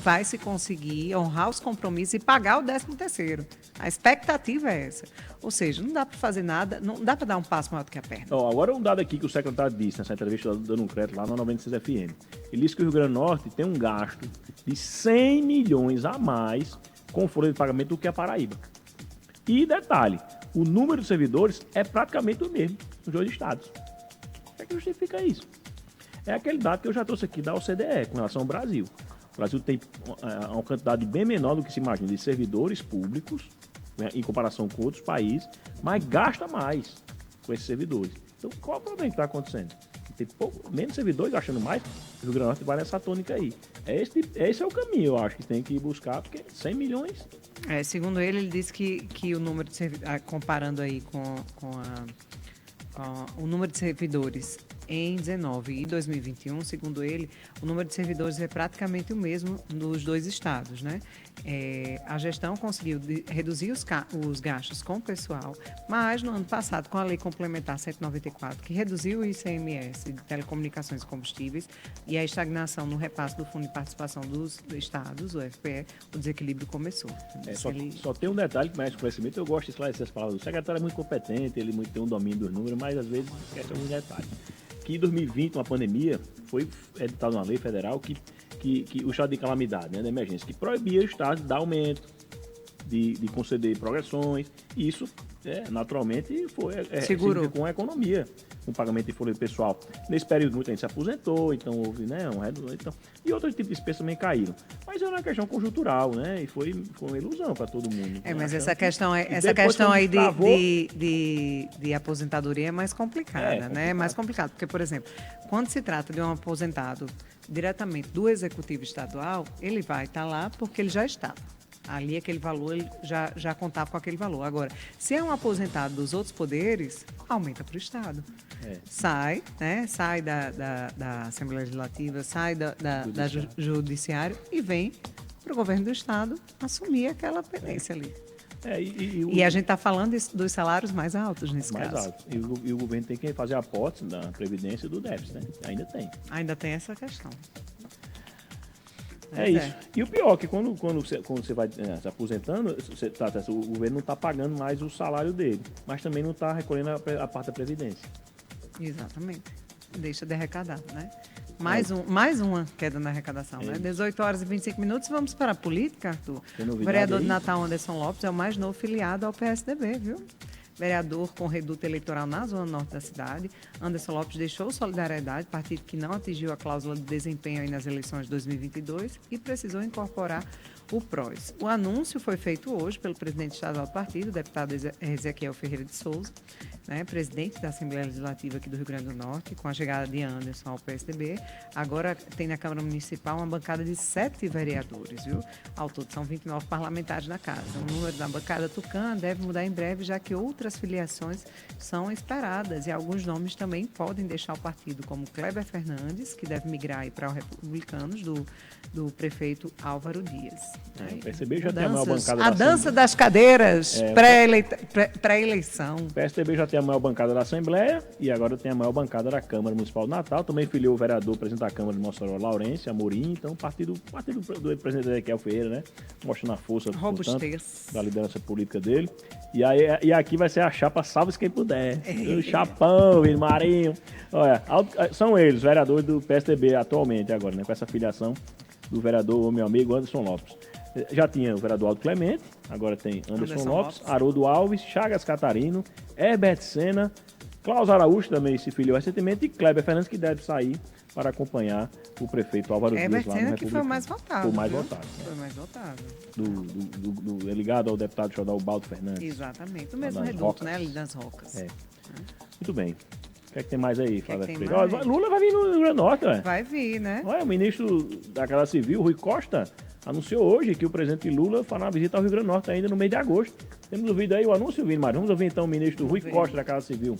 Speaker 12: vai se conseguir honrar os compromissos e pagar o 13º. A expectativa é essa. Ou seja, não dá para fazer nada, não dá para dar um passo maior do que a perna.
Speaker 11: Agora um dado aqui que o secretário disse nessa entrevista dando um crédito lá na 96 FM. Ele disse que o Rio Grande do Norte tem um gasto de 100 milhões a mais com folha de pagamento do que a Paraíba. E detalhe, o número de servidores é praticamente o mesmo nos dois estados. O que justifica isso? É aquele dado que eu já trouxe aqui da OCDE com relação ao Brasil. O Brasil tem uma quantidade bem menor do que se imagina de servidores públicos, né, em comparação com outros países, mas gasta mais com esses servidores. Então, qual é o problema que está acontecendo? Tem menos servidores gastando mais, o Rio Grande do Norte vai nessa tônica aí. Esse é o caminho, eu acho, que tem que buscar, porque 100 milhões...
Speaker 12: Segundo ele disse que o número de servidores, comparando aí com o número de servidores em 19 e 2021, segundo ele, o número de servidores é praticamente o mesmo nos dois estados, né? A gestão conseguiu reduzir os gastos com o pessoal, mas no ano passado, com a Lei Complementar 194, que reduziu o ICMS de telecomunicações e combustíveis e a estagnação no repasse do Fundo de Participação dos estados, o FPE, o desequilíbrio começou.
Speaker 11: Só tem um detalhe que mais conhecimento, eu gosto de esclarecer as palavras. O secretário é muito competente, ele tem um domínio dos números, mas às vezes esquece alguns detalhes. Que em 2020, uma pandemia, foi editada uma lei federal que o estado de calamidade, né, da emergência, que proibia o estado de dar aumento, de conceder progressões, e isso naturalmente segurou com a economia, com o pagamento de folha pessoal. Nesse período muita gente se aposentou, então houve uma redução, e outros tipos de despesas também caíram. Mas é uma questão conjuntural, né? E foi uma ilusão para todo mundo.
Speaker 12: Mas essa questão aí de aposentadoria é mais complicada, né? É mais complicado, porque, por exemplo, quando se trata de um aposentado diretamente do executivo estadual, ele vai estar lá porque ele já estava. Ali aquele valor, ele já contava com aquele valor. Agora, se é um aposentado dos outros poderes, aumenta para o Estado. Sai da Assembleia Legislativa, sai da Judiciário e vem para o governo do Estado assumir aquela pendência ali. E a gente está falando dos salários mais altos nesse caso. Mais altos.
Speaker 11: E o governo tem que fazer aportes da Previdência e do déficit, né? Ainda tem.
Speaker 12: Ainda tem essa questão.
Speaker 11: Isso. E o pior é que quando você vai se aposentando, o governo não está pagando mais o salário dele, mas também não está recolhendo a parte da Previdência.
Speaker 12: Exatamente. Deixa de arrecadar, né? Mais uma queda na arrecadação, né? 18 horas e 25 minutos. Vamos para a política, Arthur. O vereador de Natal, Anderson Lopes, é o mais novo filiado ao PSDB, viu? Vereador com reduto eleitoral na zona norte da cidade, Anderson Lopes deixou Solidariedade, partido que não atingiu a cláusula de desempenho aí nas eleições de 2022 e precisou incorporar o PROS. O anúncio foi feito hoje pelo presidente estadual do partido, o deputado Ezequiel Ferreira de Souza, né, presidente da Assembleia Legislativa aqui do Rio Grande do Norte, com a chegada de Anderson ao PSDB. Agora tem na Câmara Municipal uma bancada de 7 vereadores, viu? Ao todo são 29 parlamentares na casa. O número da bancada Tucã deve mudar em breve, já que outras filiações são esperadas e alguns nomes também podem deixar o partido, como Kleber Fernandes, que deve migrar para o Republicanos, do prefeito Álvaro Dias.
Speaker 11: O PSDB já tem a maior bancada
Speaker 12: da dança das cadeiras pré-eleição.
Speaker 11: O PSDB já tem a maior bancada da Assembleia e agora tem a maior bancada da Câmara Municipal de Natal. Também filiou o vereador, presidente da Câmara de Mossoró, Laurence Amorim. Então, partido do presidente Ezequiel Ferreira, né? Mostrando a força, portanto, da liderança política dele. E aqui vai ser a chapa Salve-se Quem Puder. O Chapão, o Marinho. Olha, são eles, vereadores do PSDB atualmente agora, né? Com essa filiação do vereador, meu amigo Anderson Lopes. Já tinha o vereador Aldo Clemente, agora tem Anderson Lopes, Haroldo Alves, Chagas Catarino, Herbert Sena, Klaus Araújo também se filiou recentemente e Kleber Fernandes, que deve sair para acompanhar o prefeito Álvaro Dias lá no Republicano.
Speaker 12: Que foi o mais votado.
Speaker 11: Foi o mais votado.
Speaker 12: Foi o mais votado.
Speaker 11: É ligado ao deputado Xodalbaldo Fernandes.
Speaker 12: Exatamente. O mesmo reduto, né? Ali das Rocas.
Speaker 11: Muito bem. O que é que tem mais aí, Flávia Freire? Lula vai vir no Rio Grande do Norte, ué.
Speaker 12: Vai vir, né?
Speaker 11: Olha, o ministro da Casa Civil, Rui Costa, anunciou hoje que o presidente Lula fará uma visita ao Rio Grande do Norte ainda no mês de agosto. Temos ouvido aí o anúncio, Mas vamos ouvir então o ministro Rui Costa da Casa Civil.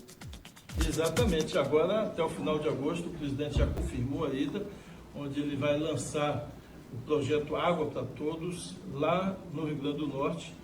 Speaker 15: Exatamente. Agora, até o final de agosto, o presidente já confirmou a ida, onde ele vai lançar o projeto Água para Todos lá no Rio Grande do Norte.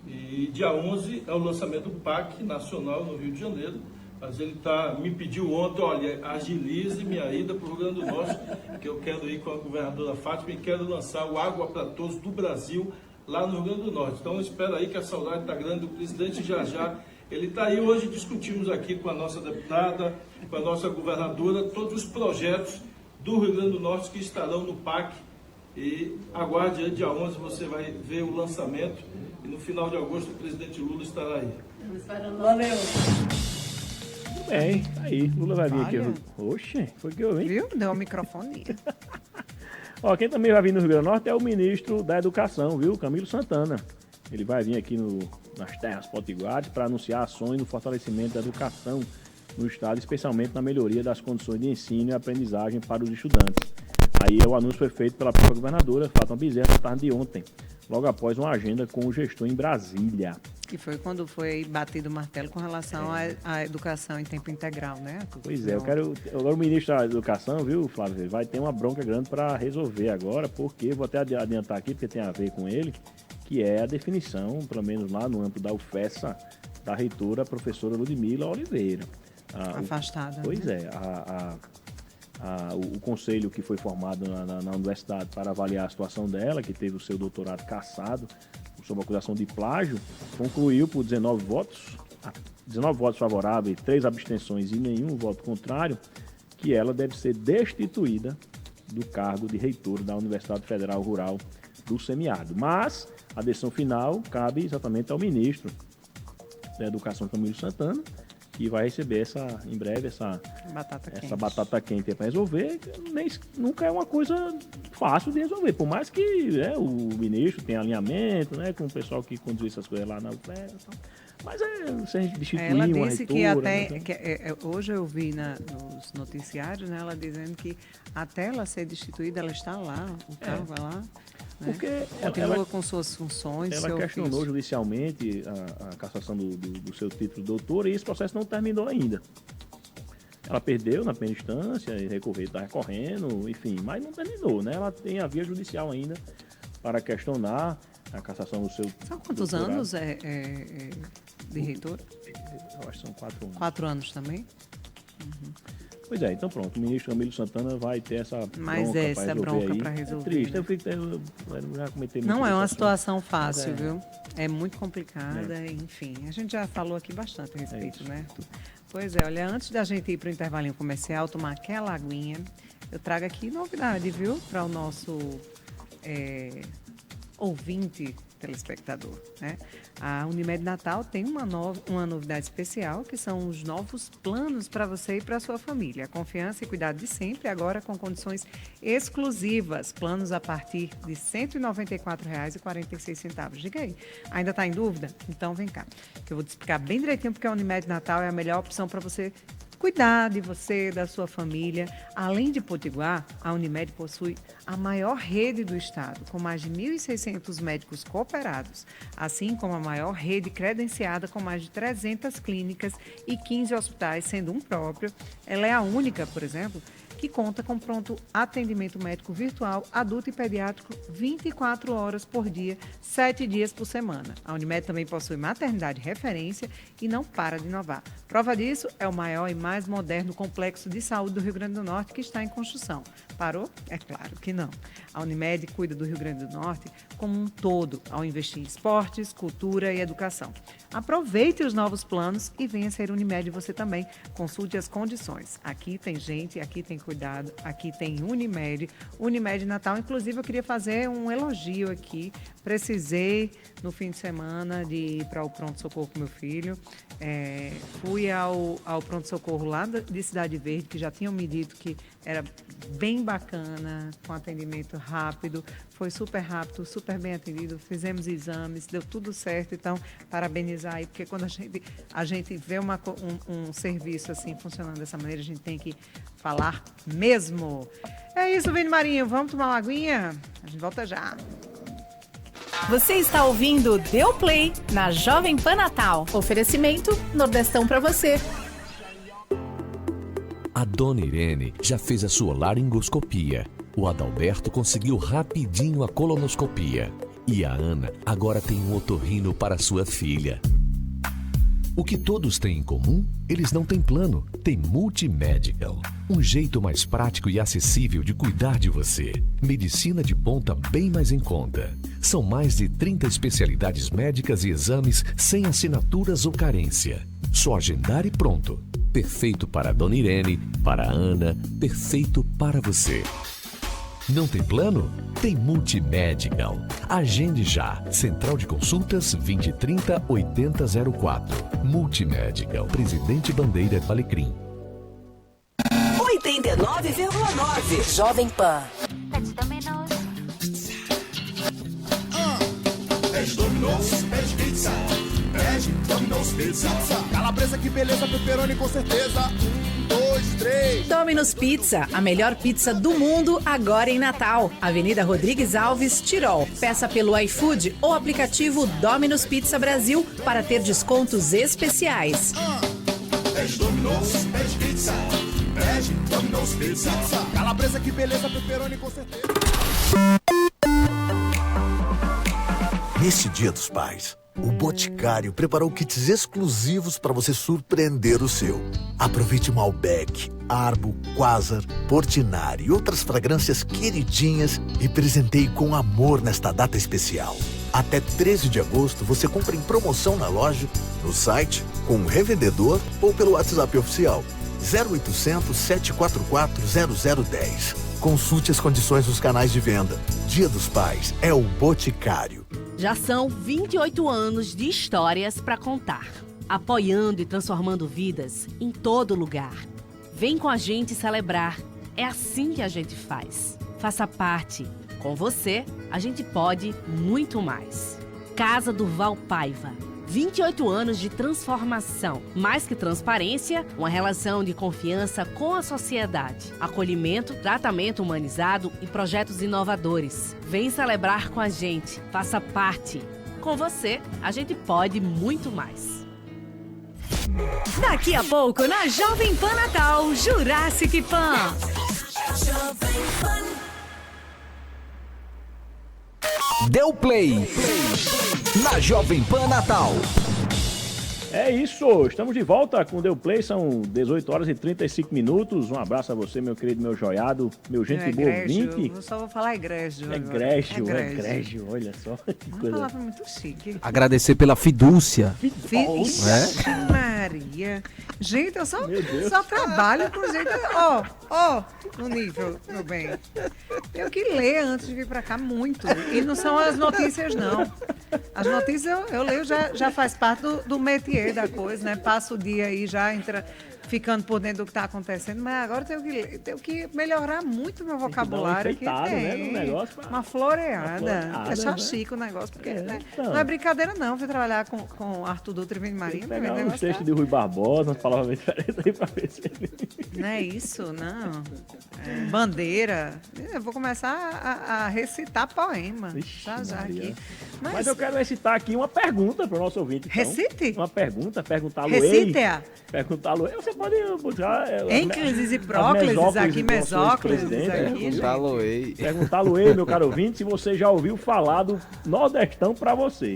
Speaker 15: E dia 11 é o lançamento do PAC nacional no Rio de Janeiro. Mas ele me pediu ontem, olha, agilize minha ida para o Rio Grande do Norte, que eu quero ir com a governadora Fátima e quero lançar o Água para Todos do Brasil lá no Rio Grande do Norte. Então, espera aí que a saudade está grande do presidente já. Ele está aí, hoje discutimos aqui com a nossa deputada, com a nossa governadora, todos os projetos do Rio Grande do Norte que estarão no PAC. E aguarde, dia 11 você vai ver o lançamento e no final de agosto o presidente Lula estará aí.
Speaker 12: Valeu!
Speaker 11: Bem, aí, Lula vai vir aqui. Oxe, foi que eu vi.
Speaker 12: Viu? Deu o microfone.
Speaker 11: Ó, quem também vai vir no Rio Grande do Norte é o ministro da Educação, viu? Camilo Santana. Ele vai vir aqui nas terras potiguares para anunciar ações no fortalecimento da educação no estado, especialmente na melhoria das condições de ensino e aprendizagem para os estudantes. Aí o anúncio foi feito pela própria governadora, Fátima Bezerra, na tarde de ontem, logo após uma agenda com o gestor em Brasília.
Speaker 12: Que foi quando foi batido o martelo com relação à educação em tempo integral, né?
Speaker 11: Pois é, agora o ministro da Educação, viu, Flávio, vai ter uma bronca grande para resolver agora, porque, vou até adiantar aqui, porque tem a ver com ele, que é a definição, pelo menos lá no âmbito da UFESA, da reitora, professora Ludmila Oliveira.
Speaker 12: Afastada.
Speaker 11: Pois
Speaker 12: né?
Speaker 11: O conselho que foi formado na universidade para avaliar a situação dela, que teve o seu doutorado cassado sob acusação de plágio, concluiu por 19 votos favoráveis, 3 abstenções e nenhum voto contrário, que ela deve ser destituída do cargo de reitora da Universidade Federal Rural do Semiárido. Mas a decisão final cabe exatamente ao ministro da Educação, Camilo Santana, que vai receber em breve essa batata quente para resolver. Nunca é uma coisa fácil de resolver, por mais que o ministro tenha alinhamento, né, com o pessoal que conduz essas coisas lá na UFES. Mas se a gente destituir
Speaker 12: ela
Speaker 11: uma
Speaker 12: disse
Speaker 11: reitora...
Speaker 12: que até,
Speaker 11: né,
Speaker 12: hoje eu vi nos noticiários, né, ela dizendo que até ela ser destituída, ela está lá, o carro vai lá.
Speaker 11: Porque
Speaker 12: continua com suas funções.
Speaker 11: Ela questionou judicialmente a cassação do seu título de doutora e esse processo não terminou ainda. Ela perdeu na primeira instância, está recorrendo, enfim, mas não terminou, né? Ela tem a via judicial ainda para questionar a cassação do seu
Speaker 12: São quantos doutorado. Anos de reitor?
Speaker 11: Eu acho que são 4 anos.
Speaker 12: 4 anos também?
Speaker 11: Uhum. Pois é, então pronto, o ministro Camilo Santana vai ter essa
Speaker 12: bronca para resolver.
Speaker 11: É triste,
Speaker 12: né?
Speaker 11: eu já comentei muito.
Speaker 12: Não é uma situação fácil, viu? É muito complicada, enfim. A gente já falou aqui bastante a respeito, né? Pois é, olha, antes da gente ir para o intervalinho comercial, tomar aquela aguinha, eu trago aqui novidade, viu? Para o nosso ouvinte telespectador, né? A Unimed Natal tem uma novidade especial, que são os novos planos para você e para a sua família. Confiança e cuidado de sempre, agora com condições exclusivas. Planos a partir de R$ 194,46. Diga aí, ainda está em dúvida? Então vem cá, que eu vou te explicar bem direitinho, porque a Unimed Natal é a melhor opção para você cuidar de você, da sua família. Além de Potiguar, a Unimed possui a maior rede do estado, com mais de 1.600 médicos cooperados, assim como a maior rede credenciada com mais de 300 clínicas e 15 hospitais, sendo um próprio. Ela é a única, por exemplo, que conta com pronto atendimento médico virtual, adulto e pediátrico, 24 horas por dia, 7 dias por semana. A Unimed também possui maternidade referência e não para de inovar. Prova disso é o maior e mais moderno complexo de saúde do Rio Grande do Norte, que está em construção. Parou? É claro que não. A Unimed cuida do Rio Grande do Norte como um todo, ao investir em esportes, cultura e educação. Aproveite os novos planos e venha ser Unimed você também. Consulte as condições. Aqui tem gente, aqui tem cuidado, aqui tem Unimed. Unimed Natal, inclusive eu queria fazer um elogio aqui. Precisei, no fim de semana, de ir para o pronto-socorro com meu filho. Fui ao pronto-socorro lá de Cidade Verde, que já tinham me dito que era bem bacana, com atendimento rápido. Foi super rápido, super bem atendido. Fizemos exames, deu tudo certo. Então, parabenizar aí, porque quando a gente vê um serviço assim funcionando dessa maneira, a gente tem que falar mesmo. É isso, Vini Marinho. Vamos tomar uma aguinha? A gente volta já.
Speaker 6: Você está ouvindo Deu Play na Jovem Pan Natal. Oferecimento Nordestão para você.
Speaker 1: A Dona Irene já fez a sua laringoscopia. O Adalberto conseguiu rapidinho a colonoscopia. E a Ana agora tem um otorrino para sua filha. O que todos têm em comum? Eles não têm plano, tem Multimedical. Um jeito mais prático e acessível de cuidar de você. Medicina de ponta bem mais em conta. São mais de 30 especialidades médicas e exames sem assinaturas ou carência. Só agendar e pronto. Perfeito para a Dona Irene, para a Ana, perfeito para você. Não tem plano? Tem Multimedical. Agende já. Central de Consultas 2030 8004. Multimedical. Presidente Bandeira Alecrim.
Speaker 5: 89,9 Jovem Pan.
Speaker 16: Pede Domino's, pede pizza. Pede Domino's Pizza. Calabresa, que beleza, pepperoni com certeza. 1, 2,
Speaker 17: 3.
Speaker 6: Domino's Pizza, a melhor pizza do mundo agora em Natal. Avenida Rodrigues Alves, Tirol. Peça pelo iFood ou aplicativo Domino's Pizza Brasil para ter descontos especiais.
Speaker 16: Pede Domino's, pede pizza. Pede Domino's Pizza.
Speaker 17: Calabresa, que beleza, pepperoni com certeza.
Speaker 4: Neste Dia dos Pais, o Boticário preparou kits exclusivos para você surpreender o seu. Aproveite Malbec, Arbo, Quasar, Portinari e outras fragrâncias queridinhas e presenteie com amor nesta data especial. Até 13 de agosto você compra em promoção na loja, no site, com um revendedor ou pelo WhatsApp oficial 0800 744 0010. Consulte as condições nos canais de venda. Dia dos Pais é o Boticário.
Speaker 18: Já são 28 anos de histórias para contar, apoiando e transformando vidas em todo lugar. Vem com a gente celebrar, é assim que a gente faz. Faça parte. Com você, a gente pode muito mais. Casa do Val Paiva. 28 anos de transformação. Mais que transparência, uma relação de confiança com a sociedade. Acolhimento, tratamento humanizado e projetos inovadores. Vem celebrar com a gente. Faça parte. Com você, a gente pode muito mais.
Speaker 19: Daqui a pouco, na Jovem Pan Natal, Jurassic Pan.
Speaker 14: Deu play na Jovem Pan Natal.
Speaker 11: É isso, estamos de volta com o Deu Play, são 18 horas e 35 minutos. Um abraço a você, meu querido, meu joiado, meu gente boa ouvinte.
Speaker 12: Eu só vou falar egrégio.
Speaker 11: Egrégio, olha só. Que
Speaker 12: Uma
Speaker 11: coisa.
Speaker 12: palavra muito chique.
Speaker 13: Agradecer pela fidúcia.
Speaker 12: Vixe, Maria. Gente, eu só trabalho com gente... Ó, no nível, meu bem. Tenho que ler antes de vir pra cá muito. E não são as notícias, não. As notícias eu leio, já faz parte do métier da coisa, né? Passo o dia aí já ficando por dentro do que está acontecendo, mas agora tenho que melhorar muito meu vocabulário.
Speaker 11: Tem que dar uma enfeitada, né, no negócio
Speaker 12: uma floreada. Deixar
Speaker 11: né?
Speaker 12: chique o negócio, porque
Speaker 11: então.
Speaker 12: não é brincadeira não. Fui trabalhar com Arthur Dutra e Vini Maria.
Speaker 11: Pegar uns textos de Rui Barbosa, umas palavras bem diferentes aí pra ver se ele...
Speaker 12: Não é isso, não. Bandeira. Eu vou começar a recitar poema.
Speaker 11: Ixi,
Speaker 12: já aqui.
Speaker 11: Mas eu quero recitar aqui uma pergunta para o nosso ouvinte. Então.
Speaker 12: Recite?
Speaker 11: Uma perguntá-lo.
Speaker 12: Recite-a.
Speaker 11: Perguntá-lo. Você pode buscar...
Speaker 12: Ênclises e próclises aqui, mesóclises aqui.
Speaker 11: Perguntá-lo, meu caro ouvinte, se você já ouviu falar do Nordestão para você.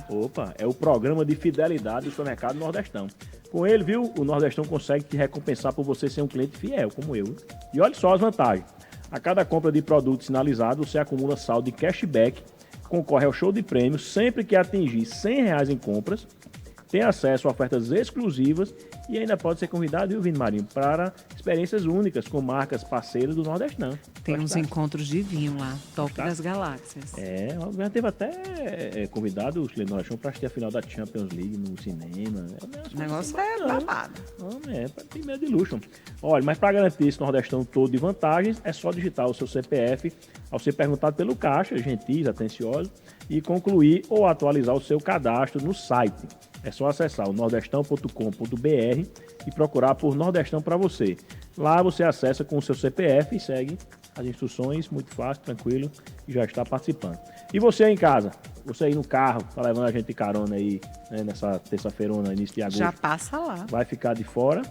Speaker 11: Opa, é o programa de fidelidade do supermercado Nordestão. Com ele, viu, o Nordestão consegue te recompensar por você ser um cliente fiel, como eu. E olha só as vantagens. A cada compra de produto sinalizado, você acumula saldo de cashback, concorre ao show de prêmios sempre que atingir R$100 em compras, tem acesso a ofertas exclusivas e ainda pode ser convidado, viu, Vini Marinho, para experiências únicas com marcas parceiras do Nordestão.
Speaker 12: Tem uns encontros de vinho lá, top das galáxias.
Speaker 11: O governo teve até convidado o Chile Nordestão para assistir a final da Champions League no cinema.
Speaker 12: O negócio é babado.
Speaker 11: Tem medo de luxo. Olha, mas para garantir esse Nordestão todo de vantagens, é só digitar o seu CPF ao ser perguntado pelo caixa, gentis, atencioso, e concluir ou atualizar o seu cadastro no site. É só acessar o nordestão.com.br e procurar por Nordestão para você. Lá você acessa com o seu CPF e segue as instruções, muito fácil, tranquilo, e já está participando. E você aí em casa? Você aí no carro, tá levando a gente de carona aí, né, nessa terça-feirona, início de agosto.
Speaker 12: Já passa lá.
Speaker 11: Vai ficar de fora.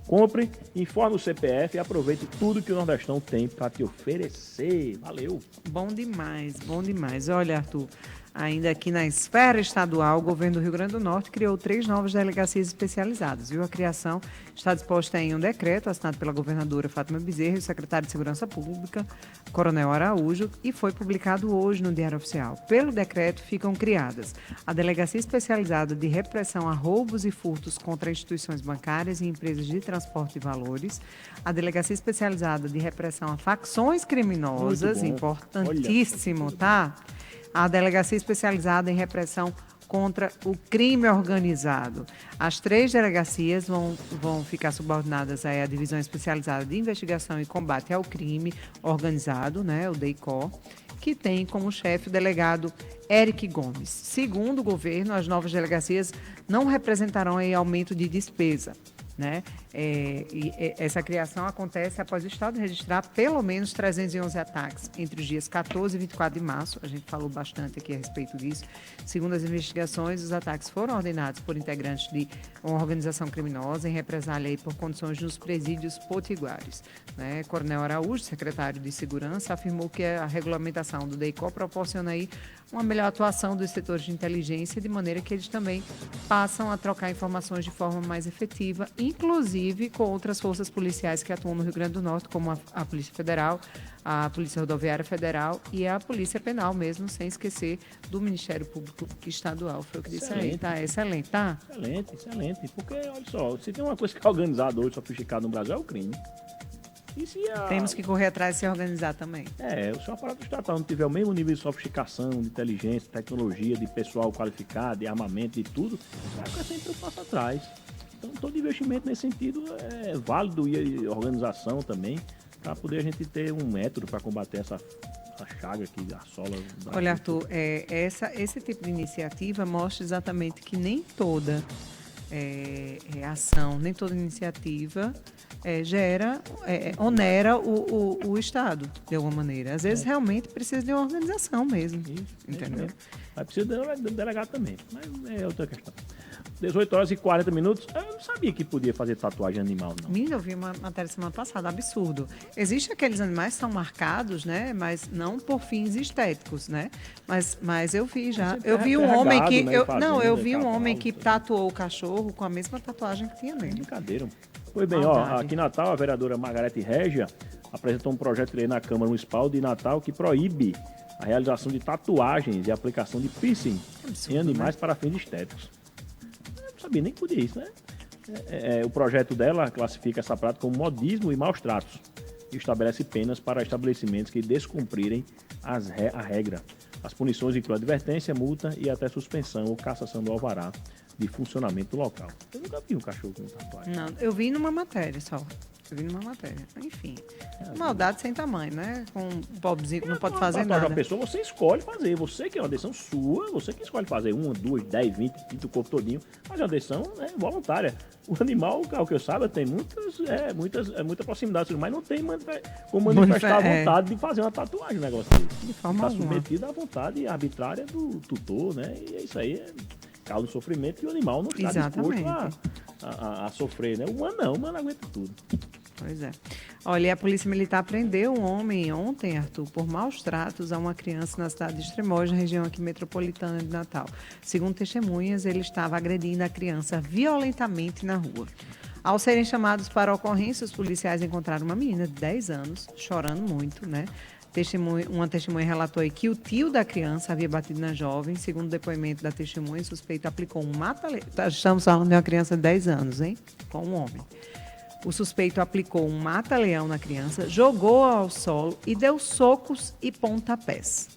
Speaker 11: Compre, informe o CPF e aproveite tudo que o Nordestão tem para te oferecer. Valeu!
Speaker 12: Bom demais, bom demais. Olha, Arthur, ainda aqui na esfera estadual, o governo do Rio Grande do Norte criou 3 novas delegacias especializadas. Viu? A criação está disposta em um decreto assinado pela governadora Fátima Bezerra e o secretário de Segurança Pública, Coronel Araújo, e foi publicado hoje no Diário Oficial. Pelo decreto, ficam criadas a Delegacia Especializada de Repressão a Roubos e Furtos contra Instituições Bancárias e Empresas de Transporte de Valores, a Delegacia Especializada de Repressão a Facções Criminosas, importantíssimo, tá? A Delegacia Especializada em Repressão contra o Crime Organizado. As 3 delegacias vão ficar subordinadas à Divisão Especializada de Investigação e Combate ao Crime Organizado, né, o DEICOR, que tem como chefe o delegado Eric Gomes. Segundo o governo, as novas delegacias não representarão aí aumento de despesa, né? Essa criação acontece após o Estado registrar pelo menos 311 ataques entre os dias 14 e 24 de março. A gente falou bastante aqui a respeito disso. Segundo as investigações, os ataques foram ordenados por integrantes de uma organização criminosa em represália aí por condições nos presídios potiguares. Né? Coronel Araújo, secretário de Segurança, afirmou que a regulamentação do DEICOM proporciona aí uma melhor atuação dos setores de inteligência, de maneira que eles também passam a trocar informações de forma mais efetiva, inclusive com outras forças policiais que atuam no Rio Grande do Norte, como a Polícia Federal, a Polícia Rodoviária Federal e a Polícia Penal mesmo, sem esquecer do Ministério Público Estadual. Foi o que disse aí, tá? Excelente, tá?
Speaker 11: Excelente. Porque, olha só, se tem uma coisa que é organizada hoje, sofisticada no Brasil, é o crime.
Speaker 12: Temos que correr atrás e se organizar também.
Speaker 11: Se o aparato estatal não tiver o mesmo nível de sofisticação, de inteligência, tecnologia, de pessoal qualificado, de armamento, de tudo, vai ficar sempre um passo atrás. Então, todo investimento nesse sentido é válido e organização também, para poder a gente ter um método para combater essa chaga que assola.
Speaker 12: Olha, Arthur, esse tipo de iniciativa mostra exatamente que nem toda ação, nem toda iniciativa onera o Estado, de alguma maneira. Às vezes, realmente, precisa de uma organização mesmo. Isso, entendeu?
Speaker 11: Mas precisa de delegado também, mas é outra questão. 18 horas e 40 minutos. Eu não sabia que podia fazer tatuagem animal, não.
Speaker 12: Menina, eu vi uma matéria semana passada, absurdo. Existem aqueles animais que são marcados, né? Mas não por fins estéticos, né? Mas eu vi já. Eu vi um homem que... Eu vi um homem que tatuou o cachorro com a mesma tatuagem que tinha nele.
Speaker 11: Brincadeira. Pois bem, aqui em Natal, a vereadora Margarete Régia apresentou um projeto de lei na Câmara Municipal de Natal que proíbe a realização de tatuagens e aplicação de piercing em animais para fins estéticos. Eu não sabia nem que podia isso, né? O projeto dela classifica essa prática como modismo e maus tratos e estabelece penas para estabelecimentos que descumprirem a regra. As punições incluem advertência, multa e até suspensão ou cassação do alvará de funcionamento do local. Eu nunca vi um cachorro com tatuagem.
Speaker 12: Não, eu vi numa matéria só. Enfim, maldade sem tamanho, né? Com um pobrezinho que não pode fazer nada.
Speaker 11: A pessoa, você escolhe fazer. Você que é uma decisão sua, você que escolhe fazer 1, 2, 10, 20, pinta o corpo todinho. Mas é uma decisão voluntária. O animal, ao que eu saiba, tem muita proximidade, mas não tem como manifestar a vontade de fazer uma tatuagem, um negócio desse.
Speaker 12: De forma alguma.
Speaker 11: Está submetido à vontade arbitrária do tutor, né? E é isso aí, causa um sofrimento que o animal não está disposto a sofrer, né? O humano aguenta tudo.
Speaker 12: Pois é. Olha, a Polícia Militar prendeu um homem ontem, Arthur, por maus tratos a uma criança na cidade de Extremoz, na região aqui metropolitana de Natal. Segundo testemunhas, ele estava agredindo a criança violentamente na rua. Ao serem chamados para a ocorrência, os policiais encontraram uma menina de 10 anos, chorando muito, né? Uma testemunha relatou aí que o tio da criança havia batido na jovem. Segundo o depoimento da testemunha, o suspeito aplicou um mata-leão. Estamos falando de uma criança de 10 anos, hein? Com um homem. O suspeito aplicou um mata-leão na criança, jogou ao solo e deu socos e pontapés.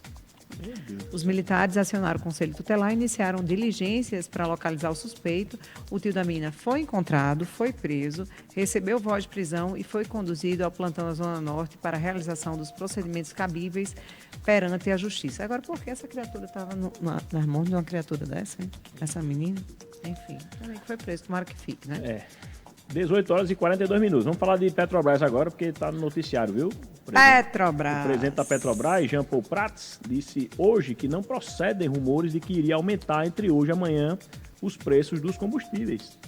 Speaker 12: Os militares acionaram o Conselho Tutelar e iniciaram diligências para localizar o suspeito. O tio da menina foi encontrado, foi preso, recebeu voz de prisão e foi conduzido ao plantão da Zona Norte para a realização dos procedimentos cabíveis perante a Justiça. Agora, por que essa criatura estava nas mãos de uma criatura dessa, hein? Essa menina? Enfim, também que foi preso, tomara que fique, né?
Speaker 11: 18 horas e 42 minutos. Vamos falar de Petrobras agora, porque está no noticiário, viu?
Speaker 12: Petrobras.
Speaker 11: O presidente da Petrobras, Jean Paul Prats, disse hoje que não procedem rumores de que iria aumentar entre hoje e amanhã os preços dos combustíveis,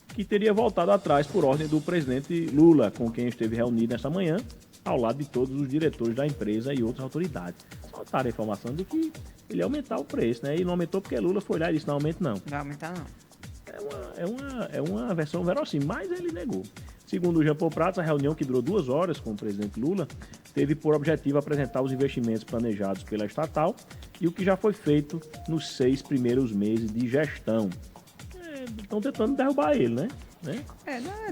Speaker 11: que teria voltado atrás por ordem do presidente Lula, com quem esteve reunido nesta manhã, ao lado de todos os diretores da empresa e outras autoridades. Soltaram a informação de que ele ia aumentar o preço, né? E não aumentou porque Lula foi lá e disse, não aumenta não.
Speaker 12: Não vai aumentar não.
Speaker 11: É uma versão verossímil, mas ele negou. Segundo o Jean Paul Prats, a reunião, que durou 2 horas com o presidente Lula, teve por objetivo apresentar os investimentos planejados pela estatal e o que já foi feito nos 6 primeiros meses de gestão. Estão tentando derrubar ele, né?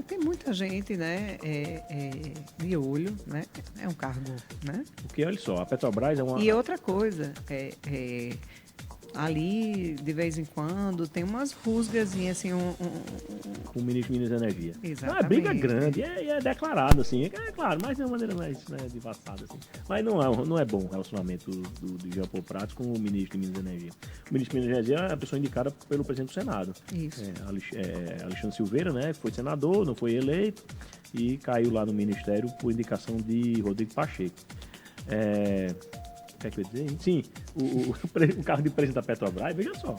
Speaker 12: Tem muita gente, né, de olho, né? É um cargo, né?
Speaker 11: Porque, olha só, a Petrobras é uma...
Speaker 12: E outra coisa, ali, de vez em quando, tem umas rusgazinhas, assim,
Speaker 11: Com o ministro de Minas e Energia.
Speaker 12: Exatamente.
Speaker 11: Não, é briga grande, é declarado, assim, é claro, mas de uma maneira mais devassada, assim. Mas não é bom o relacionamento do Jean Paul Prats com o ministro de Minas e Energia. O ministro de Minas e Energia é a pessoa indicada pelo presidente do Senado.
Speaker 12: Isso.
Speaker 11: Alexandre Silveira, né, foi senador, não foi eleito, e caiu lá no ministério por indicação de Rodrigo Pacheco. O que é que eu ia dizer? Sim, o cargo de presidente da Petrobras, veja só,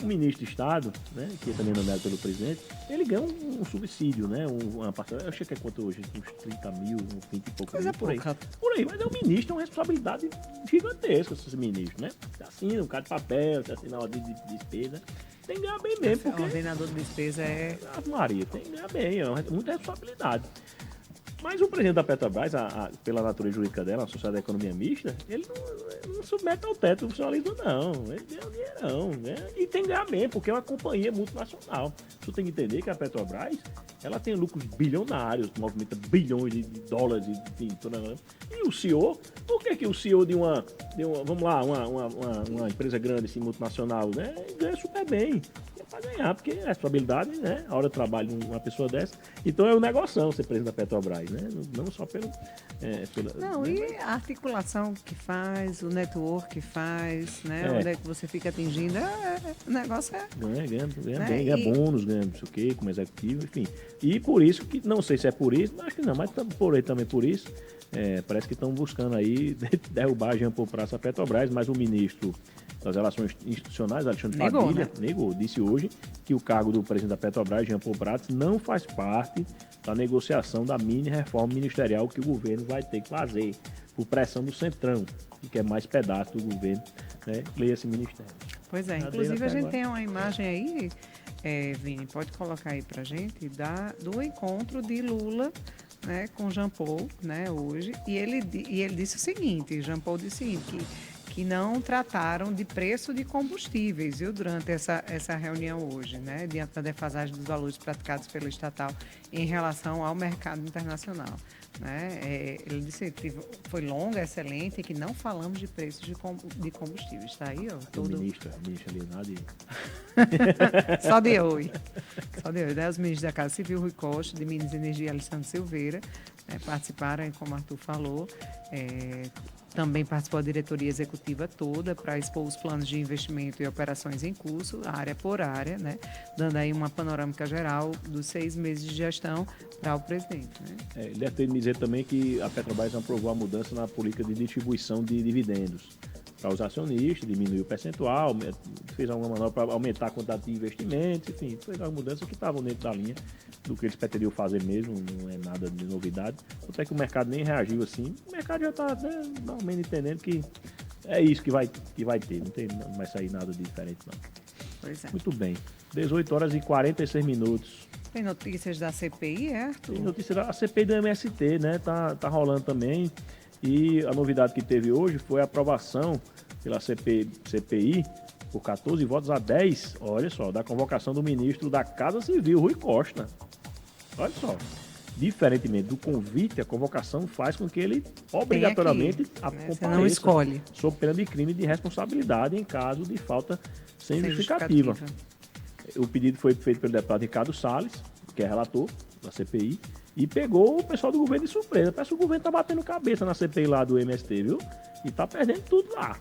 Speaker 11: o ministro de Estado, né, que é também nomeado pelo presidente, ele ganha um subsídio, né, uma parcela, eu achei que é quanto hoje, uns 30 mil, uns 20 e poucos mil, por aí, mas é o ministro, tem uma responsabilidade gigantesca, esse ministro, né, você assina um cara de papel, você assina uma de despesa, tem que ganhar bem mesmo, porque...
Speaker 12: O ordenador de despesa é...
Speaker 11: Maria, tem que ganhar bem, é muita responsabilidade. Mas o presidente da Petrobras, pela natureza jurídica dela, a Sociedade da Economia Mista, ele não submete ao teto do funcionalismo, não. Ele ganha um dinheirão, né? E tem que ganhar bem, porque é uma companhia multinacional. Você tem que entender que a Petrobras, ela tem lucros bilionários, movimenta bilhões de dólares, e o CEO, por que o CEO de uma empresa grande, assim, multinacional, né, ganha super bem? Para ganhar, porque é responsabilidade, né? A hora de trabalho de uma pessoa dessa. Então é um negócio ser presidente da Petrobras, né? Não só pela...
Speaker 12: Não, e a articulação que faz, o network que faz, né? Onde é que você fica atingindo, o negócio é...
Speaker 11: Ganha bem, ganha bônus, ganha não sei o quê, como executivo, enfim. E por isso que, não sei se é por isso, acho que não, mas por aí também por isso, parece que estão buscando aí derrubar Jean Paul Prats a Petrobras, mas o ministro das Relações Institucionais, Alexandre Padilha, disse hoje que o cargo do presidente da Petrobras, Jean Paul Prats, não faz parte da negociação da mini-reforma ministerial que o governo vai ter que fazer, por pressão do Centrão, que quer mais pedaço do governo, né? Leia esse ministério.
Speaker 12: Pois é, inclusive a gente tem uma imagem aí, Vini, pode colocar aí pra gente, do encontro de Lula, né, com Jean Paul, né, hoje, e ele disse o seguinte, Jean Paul disse o seguinte, que não trataram de preço de combustíveis, viu, durante essa reunião hoje, né, diante da defasagem dos valores praticados pelo estatal em relação ao mercado internacional, né. Ele disse que foi longa, excelente, e que não falamos de preços de combustíveis. Está aí, ó.
Speaker 11: Todo... O ministro ali, nada.
Speaker 12: Só de oi. Né? Os ministros da Casa Civil, Rui Costa, de Minas e Energia, Alexandre Silveira, participaram, como o Arthur falou, também participou a diretoria executiva toda para expor os planos de investimento e operações em curso, área por área, né? Dando aí uma panorâmica geral dos 6 meses de gestão para o presidente. Né?
Speaker 11: Ele deve ter me dizer também que a Petrobras aprovou a mudança na política de distribuição de dividendos para os acionistas, diminuiu o percentual, fez alguma manobra para aumentar a quantidade de investimentos, enfim, fez uma mudança que estavam dentro da linha do que eles pretendiam fazer mesmo, não é nada de novidade. Até que o mercado nem reagiu assim, o mercado já está, né, normalmente entendendo que é isso que vai ter, não vai sair nada de diferente não.
Speaker 12: Pois é.
Speaker 11: Muito bem, 18 horas e 46 minutos.
Speaker 12: Tem notícias da CPI, Arthur?
Speaker 11: Tem notícias da CPI do MST, né, tá rolando também. E a novidade que teve hoje foi a aprovação pela CPI, por 14 votos a 10, olha só, da convocação do ministro da Casa Civil, Rui Costa. Olha só, diferentemente do convite, a convocação faz com que ele obrigatoriamente
Speaker 12: compareça, não escolhe,
Speaker 11: sob pena de crime de responsabilidade em caso de falta sem justificativa. O pedido foi feito pelo deputado Ricardo Salles, que é relator da CPI, e pegou o pessoal do governo de surpresa. Parece que o governo tá batendo cabeça na CPI lá do MST, viu? E tá perdendo tudo lá.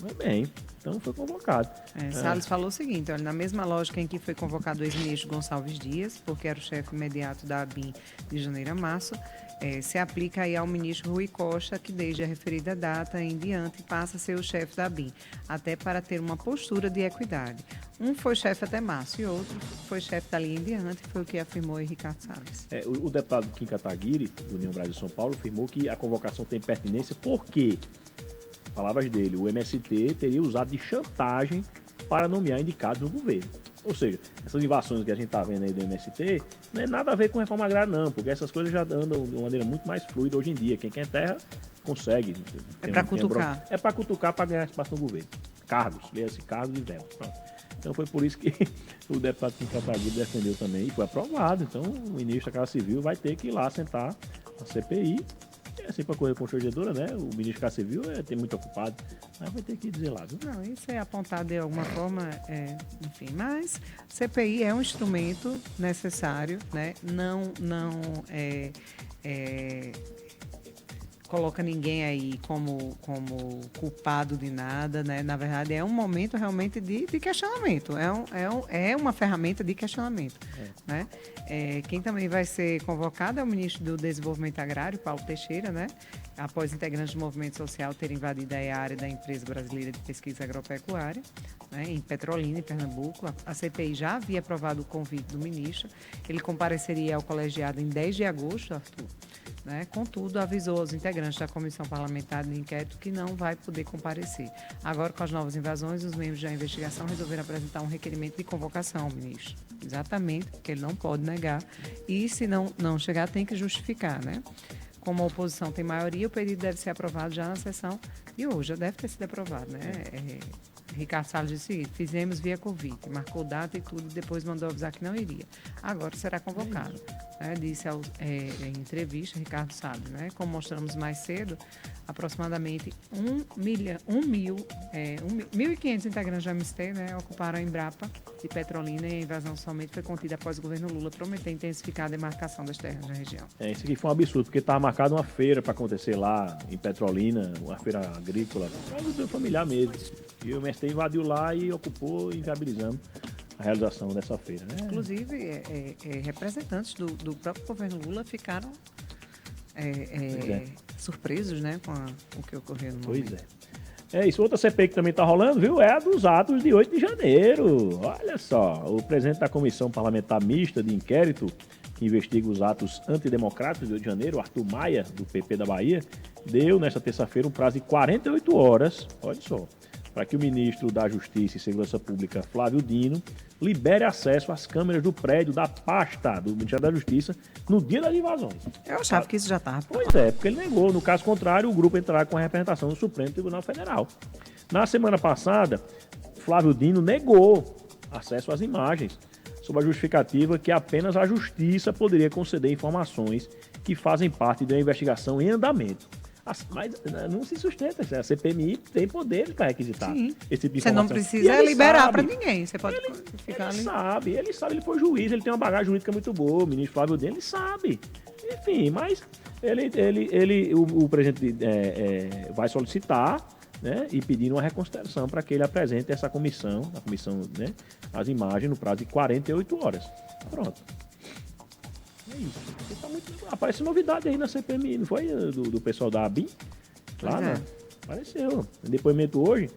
Speaker 11: Mas bem, então foi convocado.
Speaker 12: Salles falou o seguinte, olha, na mesma lógica em que foi convocado o ex-ministro Gonçalves Dias, porque era o chefe imediato da ABIN de janeiro a março, se aplica aí ao ministro Rui Costa, que desde a referida data em diante passa a ser o chefe da ABIN, até para ter uma postura de equidade. Um foi chefe até março e outro foi chefe dali em diante, foi o que afirmou Ricardo Salles.
Speaker 11: O deputado Kim Kataguiri, do União Brasil São Paulo, afirmou que a convocação tem pertinência porque, palavras dele, o MST teria usado de chantagem para nomear indicados no governo. Ou seja, essas invasões que a gente está vendo aí do MST não é nada a ver com reforma agrária não, porque essas coisas já andam de uma maneira muito mais fluida hoje em dia. Quem quer terra consegue.
Speaker 12: É para cutucar.
Speaker 11: É para cutucar, para ganhar espaço no governo. Cargos, leia-se cargos e verbos. Então foi por isso que o deputado Kim Kataguiri defendeu também e foi aprovado. Então o ministro da Casa Civil vai ter que ir lá sentar na CPI. É assim para correr constrangedora, né? O ministro da Casa Civil tem muito ocupado Aí vai ter que dizer lá, viu?
Speaker 12: Não, isso é apontado de alguma forma, enfim. Mas CPI é um instrumento necessário, né? Não coloca ninguém aí como culpado de nada, né? Na verdade, é um momento realmente de questionamento. É uma ferramenta de questionamento, né? Quem também vai ser convocado é o ministro do Desenvolvimento Agrário, Paulo Teixeira, né? Após integrantes do movimento social terem invadido a área da empresa brasileira de pesquisa agropecuária, né, em Petrolina, em Pernambuco. A CPI já havia aprovado o convite do ministro. Ele compareceria ao colegiado em 10 de agosto, Arthur. Né? Contudo, avisou aos integrantes da Comissão Parlamentar de Inquérito que não vai poder comparecer. Agora, com as novas invasões, os membros da investigação resolveram apresentar um requerimento de convocação ao ministro. Exatamente, porque ele não pode negar. E, se não chegar, tem que justificar, né? Como a oposição tem maioria, o pedido deve ser aprovado já na sessão de hoje. Já deve ter sido aprovado, né? Ricardo Salles disse o seguinte: fizemos via Covid, marcou data e tudo, depois mandou avisar que não iria. Agora será convocado. Disse em entrevista, Ricardo Salles, né? Como mostramos mais cedo, aproximadamente 1.500 integrantes do MST, né, ocuparam a Embrapa de Petrolina, e a invasão somente foi contida após o governo Lula prometer intensificar a demarcação das terras na região.
Speaker 11: Isso aqui foi um absurdo, porque estava marcada uma feira para acontecer lá em Petrolina, uma feira agrícola, algo familiar mesmo. E o MST invadiu lá e ocupou, inviabilizando a realização dessa feira, né?
Speaker 12: Inclusive, representantes do próprio governo Lula ficaram surpresos, né, com o que ocorreu no momento.
Speaker 11: Pois é. Isso, outra CPI que também está rolando, viu? É a dos atos de 8 de janeiro. Olha só, o presidente da Comissão Parlamentar Mista de Inquérito, que investiga os atos antidemocráticos de 8 de janeiro, Arthur Maia, do PP da Bahia, deu nesta terça-feira um prazo de 48 horas, olha só, para que o ministro da Justiça e Segurança Pública, Flávio Dino, libere acesso às câmeras do prédio da pasta do Ministério da Justiça no dia das invasões.
Speaker 12: Eu achava que isso já estava.
Speaker 11: Pois é, porque ele negou. No caso contrário, o grupo entrará com a representação do Supremo Tribunal Federal. Na semana passada, Flávio Dino negou acesso às imagens, sob a justificativa que apenas a Justiça poderia conceder informações que fazem parte de uma investigação em andamento. Mas não se sustenta. A CPMI tem poder para requisitar esse tipo de informação.
Speaker 12: Você não precisa liberar para ninguém. Você pode ficar ali.
Speaker 11: Ele sabe, ele foi juiz, ele tem uma bagagem jurídica muito boa, o ministro Flávio Dino, ele sabe. Enfim, mas o presidente vai solicitar, né, e pedir uma reconsideração para que ele apresente essa comissão, né, as imagens no prazo de 48 horas. Pronto. É isso. Aparece novidade aí na CPMI, não foi? Do pessoal da ABIN? Lá, né? Apareceu. Depoimento hoje,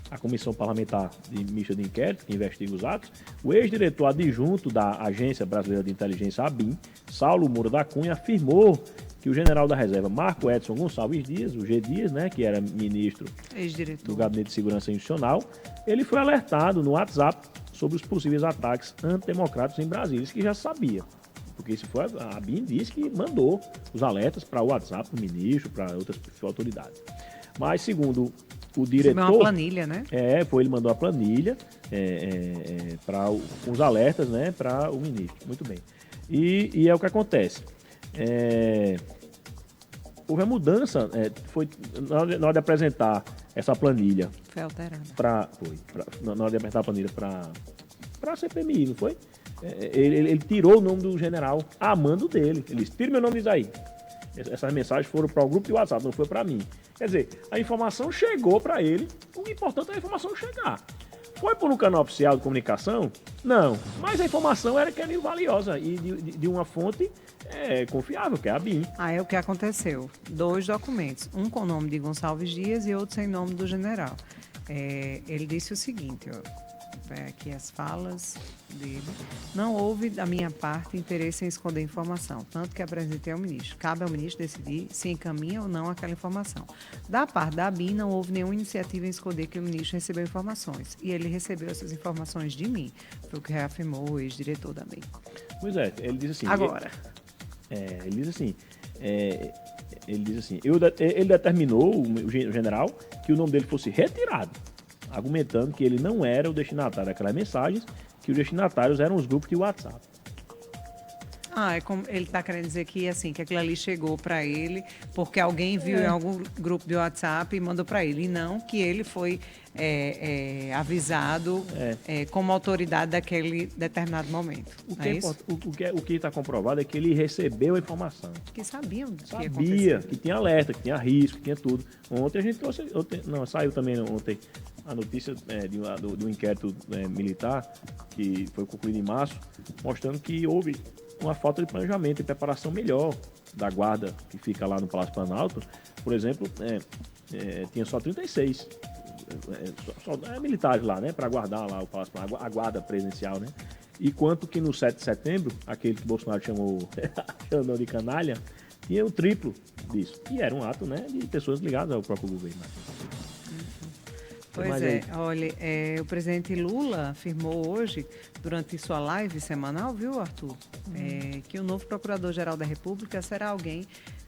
Speaker 11: a Comissão Parlamentar Mista de Inquérito, que investiga os atos, o ex-diretor adjunto da Agência Brasileira de Inteligência, ABIN, Saulo Moura da Cunha, afirmou que o general da reserva Marco Edson Gonçalves Dias, o G. Dias, né, que era ministro do Gabinete de Segurança Institucional, ele foi alertado no WhatsApp sobre os possíveis ataques antidemocráticos em Brasília, isso que já sabia. Porque isso foi, a ABIN disse que mandou os alertas para o WhatsApp do ministro, para outras autoridades. Mas, segundo o diretor...
Speaker 12: Uma planilha, né?
Speaker 11: Ele mandou a planilha com os alertas, né, para o ministro. Muito bem. E é o que acontece. Houve a mudança, na hora de apresentar essa planilha...
Speaker 12: Foi alterada.
Speaker 11: Na hora de apresentar a planilha para a CPMI, não foi? Ele tirou o nome do general a mando dele. Ele disse: tira meu nome disso aí. Essas mensagens foram para o grupo de WhatsApp, não foi para mim. Quer dizer, a informação chegou para ele. O importante é a informação chegar. Foi por um canal oficial de comunicação? Não. Mas a informação era valiosa e de uma fonte confiável, que é a ABIN.
Speaker 12: Aí o que aconteceu? 2 documentos. Um com o nome de Gonçalves Dias e outro sem nome do general. Ele disse o seguinte, ó. Aqui as falas dele. Não houve, da minha parte, interesse em esconder informação, tanto que apresentei ao ministro. Cabe ao ministro decidir se encaminha ou não aquela informação. Da parte da ABIN, não houve nenhuma iniciativa em esconder que o ministro recebeu informações. E ele recebeu essas informações de mim. Foi o que reafirmou o ex-diretor da ABIN.
Speaker 11: Pois é, ele diz assim...
Speaker 12: Agora...
Speaker 11: Ele diz assim, ele determinou, o general, que o nome dele fosse retirado, argumentando que ele não era o destinatário daquelas mensagens, que os destinatários eram os grupos de WhatsApp.
Speaker 12: É como ele está querendo dizer que, assim, que aquilo ali chegou para ele porque alguém viu em algum grupo de WhatsApp e mandou para ele. E não que ele foi avisado como autoridade daquele determinado momento.
Speaker 11: O que está comprovado é que ele recebeu a informação.
Speaker 12: Que sabiam que ia
Speaker 11: acontecer. Sabia que tinha alerta, que tinha risco, que tinha tudo. Ontem a gente trouxe... saiu também ontem a notícia do inquérito militar, que foi concluído em março, mostrando que houve uma falta de planejamento e preparação melhor da guarda que fica lá no Palácio Planalto. Por exemplo, tinha só 36 militares lá, né, para guardar lá o Palácio Planalto, a guarda presidencial, né? Enquanto que no 7 de setembro, aquele que Bolsonaro chamou de canalha, tinha o triplo disso. E era um ato, né, de pessoas ligadas ao próprio governo.
Speaker 12: Pois olha, o presidente Lula afirmou hoje, durante sua live semanal, viu, Arthur, que o novo Procurador-Geral da República será alguém,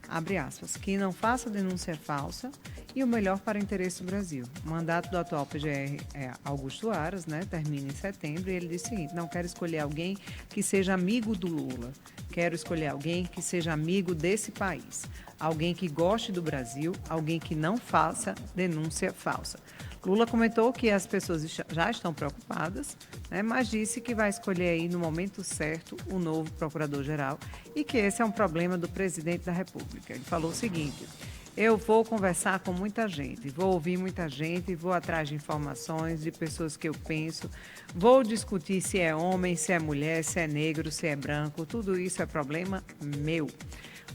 Speaker 12: abre aspas, que não faça denúncia falsa e o melhor para o interesse do Brasil. O mandato do atual PGR, Augusto Aras, né, termina em setembro, e ele disse o seguinte: não quero escolher alguém que seja amigo do Lula, quero escolher alguém que seja amigo desse país, alguém que goste do Brasil, alguém que não faça denúncia falsa. Lula comentou que as pessoas já estão preocupadas, né, mas disse que vai escolher aí no momento certo o novo procurador-geral e que esse é um problema do presidente da República. Ele falou o seguinte: eu vou conversar com muita gente, vou ouvir muita gente, vou atrás de informações, de pessoas que eu penso, vou discutir se é homem, se é mulher, se é negro, se é branco, tudo isso é problema meu.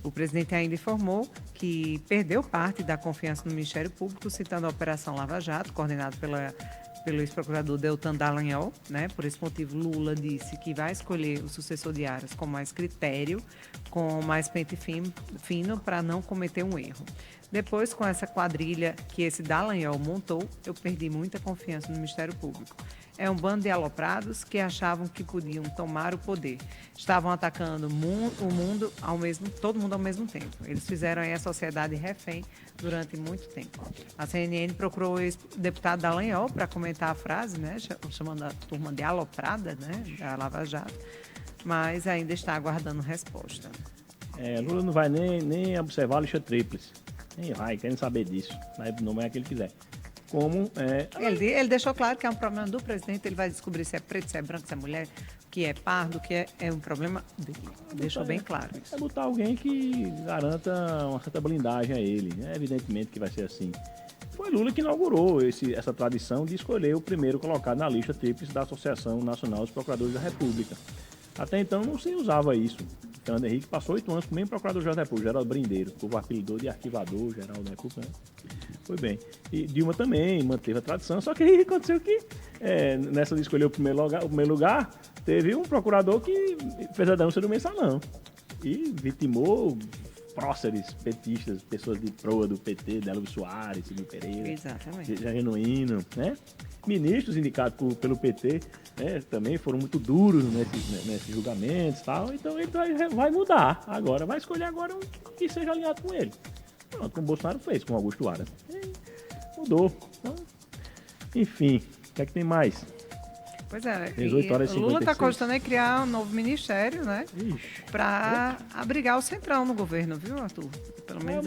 Speaker 12: O presidente ainda informou que perdeu parte da confiança no Ministério Público, citando a Operação Lava Jato, coordenada pelo ex-procurador Deltan Dallagnol, né? Por esse motivo, Lula disse que vai escolher o sucessor de Aras com mais critério, com mais pente fino, para não cometer um erro. Depois, com essa quadrilha que esse Dallagnol montou, eu perdi muita confiança no Ministério Público. É um bando de aloprados que achavam que podiam tomar o poder. Estavam atacando todo mundo ao mesmo tempo. Eles fizeram aí a sociedade refém durante muito tempo. A CNN procurou o ex-deputado Dallagnol para comentar a frase, né, chamando a turma de aloprada, né, da Lava Jato, mas ainda está aguardando resposta.
Speaker 11: Lula não vai nem observar a lista tríplice. Nem vai, querendo saber disso. Não é aquele que quiser.
Speaker 12: Ele deixou claro que é um problema do presidente, ele vai descobrir se é preto, se é branco, se é mulher, que é pardo, que é um problema dele. Deixou bem claro isso.
Speaker 11: É botar alguém que garanta uma certa blindagem a ele. Evidentemente que vai ser assim. Foi Lula que inaugurou essa tradição de escolher o primeiro colocado na lista tríplice da Associação Nacional dos Procuradores da República. Até então não se usava isso. Fernando Henrique passou 8 anos com o mesmo Procurador-Geral da República, Geraldo Brindeiro, o povo apelidou de arquivador, Geral da República, né? Foi bem. E Dilma também manteve a tradição, só que aí aconteceu que, nessa de escolher o primeiro lugar, teve um procurador que fez a denúncia do mensalão e vitimou próceres petistas, pessoas de proa do PT, Delvio Soares, Silvio Pereira,
Speaker 12: exatamente,
Speaker 11: Genuíno, né? Ministros indicados pelo PT, né, também foram muito duros nesses julgamentos e tal. Então ele vai mudar agora, vai escolher agora um que seja alinhado com ele. Pronto, como o Bolsonaro fez com o Augusto Aras. Mudou. Então, enfim, o que é que tem mais?
Speaker 12: Pois é,
Speaker 11: 18 horas e
Speaker 12: o Lula está cogitando aí criar um novo ministério, né? Para abrigar o Centrão no governo, viu, Arthur? Pelo menos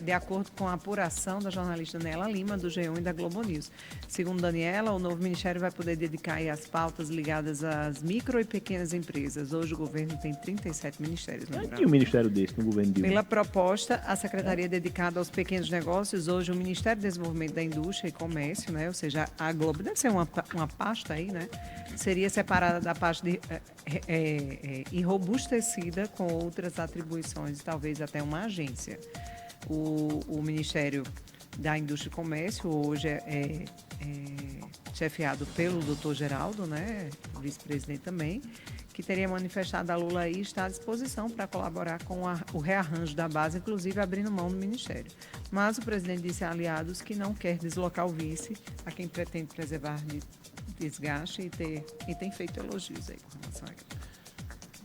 Speaker 12: de acordo com a apuração da jornalista Daniela Lima, do G1 e da Globo News. Segundo Daniela, o novo ministério vai poder dedicar aí as pautas ligadas às micro e pequenas empresas. Hoje o governo tem 37 ministérios.
Speaker 11: E um ministério desse no governo de
Speaker 12: Pela proposta, a secretaria dedicada aos pequenos negócios, hoje o Ministério do Desenvolvimento da Indústria e Comércio, né? Ou seja, a Globo deve ser uma pasta aí, né? Seria separada da pasta e robustecida com outras atribuições, talvez até uma agência. O Ministério da Indústria e Comércio hoje é chefiado pelo doutor Geraldo, né, vice-presidente também, que teria manifestado a Lula aí está à disposição para colaborar com o rearranjo da base, inclusive abrindo mão do Ministério. Mas o presidente disse a aliados que não quer deslocar o vice, a quem pretende preservar de desgaste e tem feito elogios aí com relação a isso.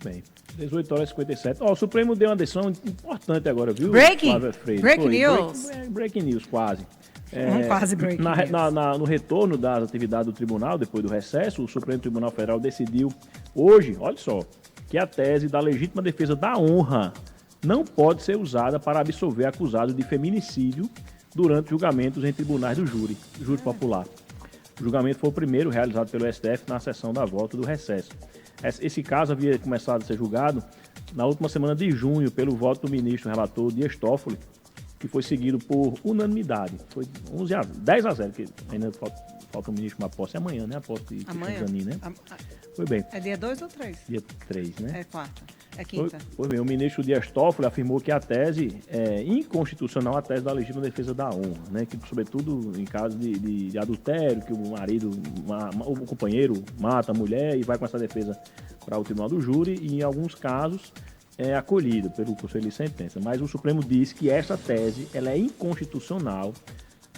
Speaker 11: Bem, 18 horas e 57. O Supremo deu uma decisão importante agora, viu?
Speaker 12: Breaking news.
Speaker 11: Breaking news, quase.
Speaker 12: Quase breaking news.
Speaker 11: No retorno das atividades do tribunal, depois do recesso, o Supremo Tribunal Federal decidiu hoje, olha só, que a tese da legítima defesa da honra não pode ser usada para absolver acusados de feminicídio durante julgamentos em tribunais do júri popular. O julgamento foi o primeiro realizado pelo STF na sessão da volta do recesso. Esse caso havia começado a ser julgado na última semana de junho pelo voto do ministro relator Dias Toffoli, que foi seguido por unanimidade. Foi 10-0, que ainda falta o ministro uma posse amanhã, né? A posse de Janine, né? Foi bem.
Speaker 12: É dia 2 ou 3?
Speaker 11: Dia 3, né?
Speaker 12: É quarta. É quinta.
Speaker 11: Pois bem, o ministro Dias Toffoli afirmou que a tese é inconstitucional, a tese da legítima defesa da honra, né? Que, sobretudo, em caso de adultério, que o marido, o companheiro mata a mulher e vai com essa defesa para o tribunal do júri, e em alguns casos é acolhido pelo Conselho de Sentença. Mas o Supremo disse que essa tese ela é inconstitucional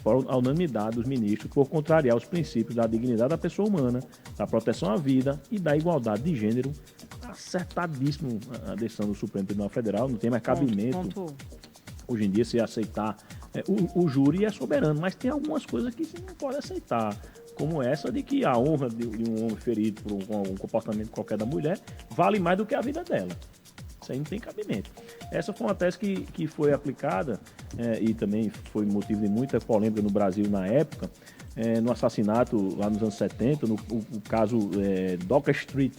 Speaker 11: por a unanimidade dos ministros por contrariar os princípios da dignidade da pessoa humana, da proteção à vida e da igualdade de gênero. Acertadíssimo a decisão do Supremo Tribunal Federal, não tem mais cabimento hoje em dia se aceitar. O júri é soberano, mas tem algumas coisas que você não pode aceitar, como essa de que a honra de um homem ferido por um comportamento qualquer da mulher vale mais do que a vida dela. Isso aí não tem cabimento. Essa foi uma tese que foi aplicada e também foi motivo de muita polêmica no Brasil na época, no assassinato lá nos anos 70, no caso Doca Street,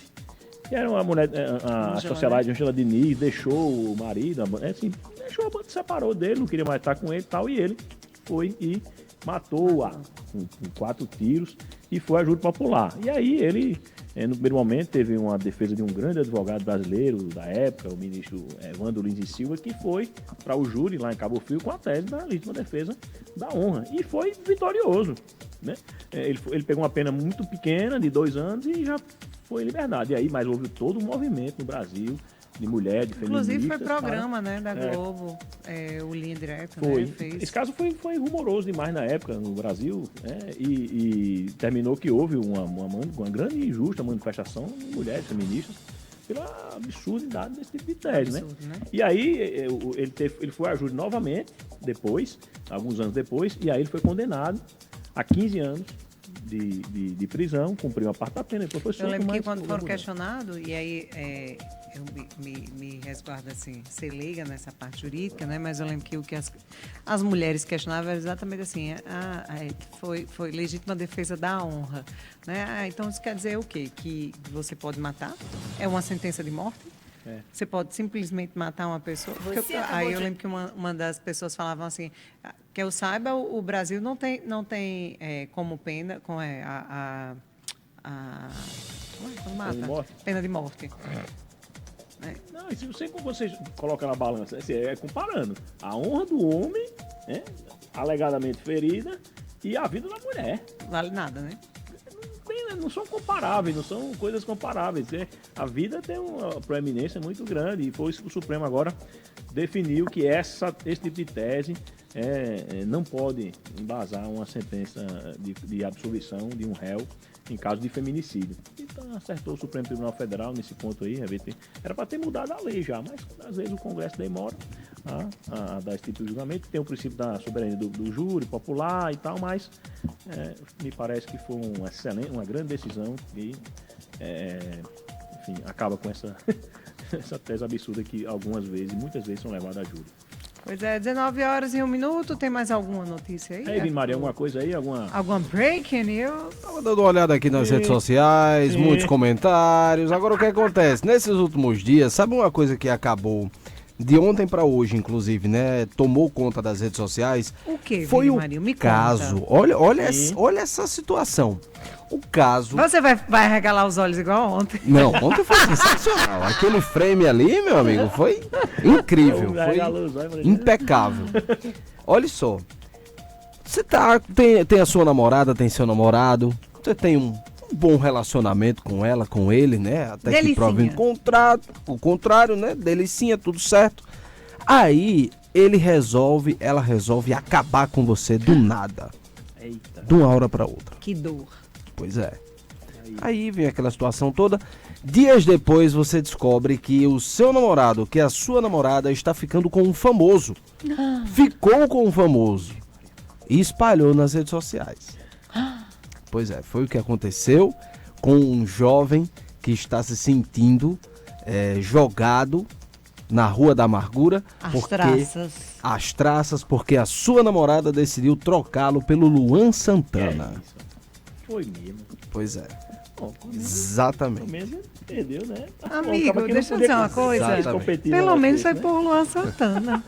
Speaker 11: que era uma mulher, a socialite Angela Diniz deixou o marido, deixou a banda, separou dele, não queria mais estar com ele e tal, e ele foi e matou-a com 4 tiros e foi a júri popular. E aí ele, no primeiro momento, teve uma defesa de um grande advogado brasileiro da época, o ministro Evandro Lins e Silva, que foi para o júri lá em Cabo Frio com a tese da legítima defesa da honra. E foi vitorioso, né? Ele pegou uma pena muito pequena, de 2 anos, e já foi em liberdade. E aí, mas houve todo um movimento no Brasil de mulher, de feministas.
Speaker 12: Inclusive foi programa, né, da Globo, o Linha Direta,
Speaker 11: foi.
Speaker 12: Né, fez.
Speaker 11: Esse caso foi rumoroso demais na época no Brasil, e terminou que houve uma grande e injusta manifestação de mulheres feministas pela absurdidade desse tipo de tese, né? E aí ele foi a júri novamente, alguns anos depois, e aí ele foi condenado a 15 anos de prisão, cumpriu a parte da pena.
Speaker 12: Eu lembro que quando foram questionados, e aí eu me resguardo assim, ser leiga nessa parte jurídica, né? Mas eu lembro que o que as mulheres questionavam era exatamente assim, foi legítima defesa da honra, né? Então isso quer dizer o quê? Que você pode matar? É uma sentença de morte? Você pode simplesmente matar uma pessoa? Aí eu lembro que uma das pessoas falavam assim, que eu saiba, o Brasil não tem como pena pena de morte.
Speaker 11: Não, se você coloca na balança, comparando a honra do homem, alegadamente ferida, e a vida da mulher.
Speaker 12: Vale nada, né?
Speaker 11: Não são comparáveis, não são coisas comparáveis. A vida tem uma proeminência muito grande, e foi isso que o Supremo agora definiu, que esse tipo de tese não pode embasar uma sentença de absolvição de um réu em caso de feminicídio. Então acertou o Supremo Tribunal Federal nesse ponto aí. Era para ter mudado a lei já, mas às vezes o Congresso demora a dar esse tipo de julgamento. Tem o princípio da soberania do júri popular e tal, mas me parece que foi uma grande decisão e enfim, acaba com essa tese absurda que muitas vezes são levadas a júri.
Speaker 12: Pois é, 19h01. Tem mais alguma notícia aí?
Speaker 11: Aí, Maria, alguma coisa aí?
Speaker 12: Alguma breaking news?
Speaker 13: Tava dando uma olhada aqui nas redes sociais, muitos comentários. Agora, o que acontece? Nesses últimos dias, sabe uma coisa que acabou de ontem para hoje, inclusive, né? Tomou conta das redes sociais.
Speaker 12: O quê,
Speaker 13: Foi
Speaker 12: Maria? Me
Speaker 13: caso.
Speaker 12: Conta.
Speaker 13: Olha essa situação. O caso...
Speaker 12: Você vai regalar os olhos igual ontem?
Speaker 13: Não, ontem foi sensacional. Aquele frame ali, meu amigo, foi incrível. Foi impecável. Olha só. Você tem a sua namorada, tem seu namorado. Você tem um bom relacionamento com ela, com ele, né? Até
Speaker 12: delicinha.
Speaker 13: Que prove o contrário, né? Delicinha, tudo certo. Aí, ela resolve acabar com você do nada.
Speaker 11: Eita.
Speaker 13: De uma hora para outra.
Speaker 12: Que dor.
Speaker 13: Pois é. Aí vem aquela situação toda. Dias depois você descobre que o seu namorado, que a sua namorada, está ficando com um famoso. Ficou com um famoso. E espalhou nas redes sociais. Pois é, foi o que aconteceu com um jovem que está se sentindo jogado na Rua da Amargura. As traças, porque a sua namorada decidiu trocá-lo pelo Luan Santana.
Speaker 11: Foi mesmo.
Speaker 13: Pois é. Bom, exatamente.
Speaker 11: Mesmo entendeu, né?
Speaker 12: Amigo, deixa eu dizer uma coisa. Pelo menos foi por Luan Santana.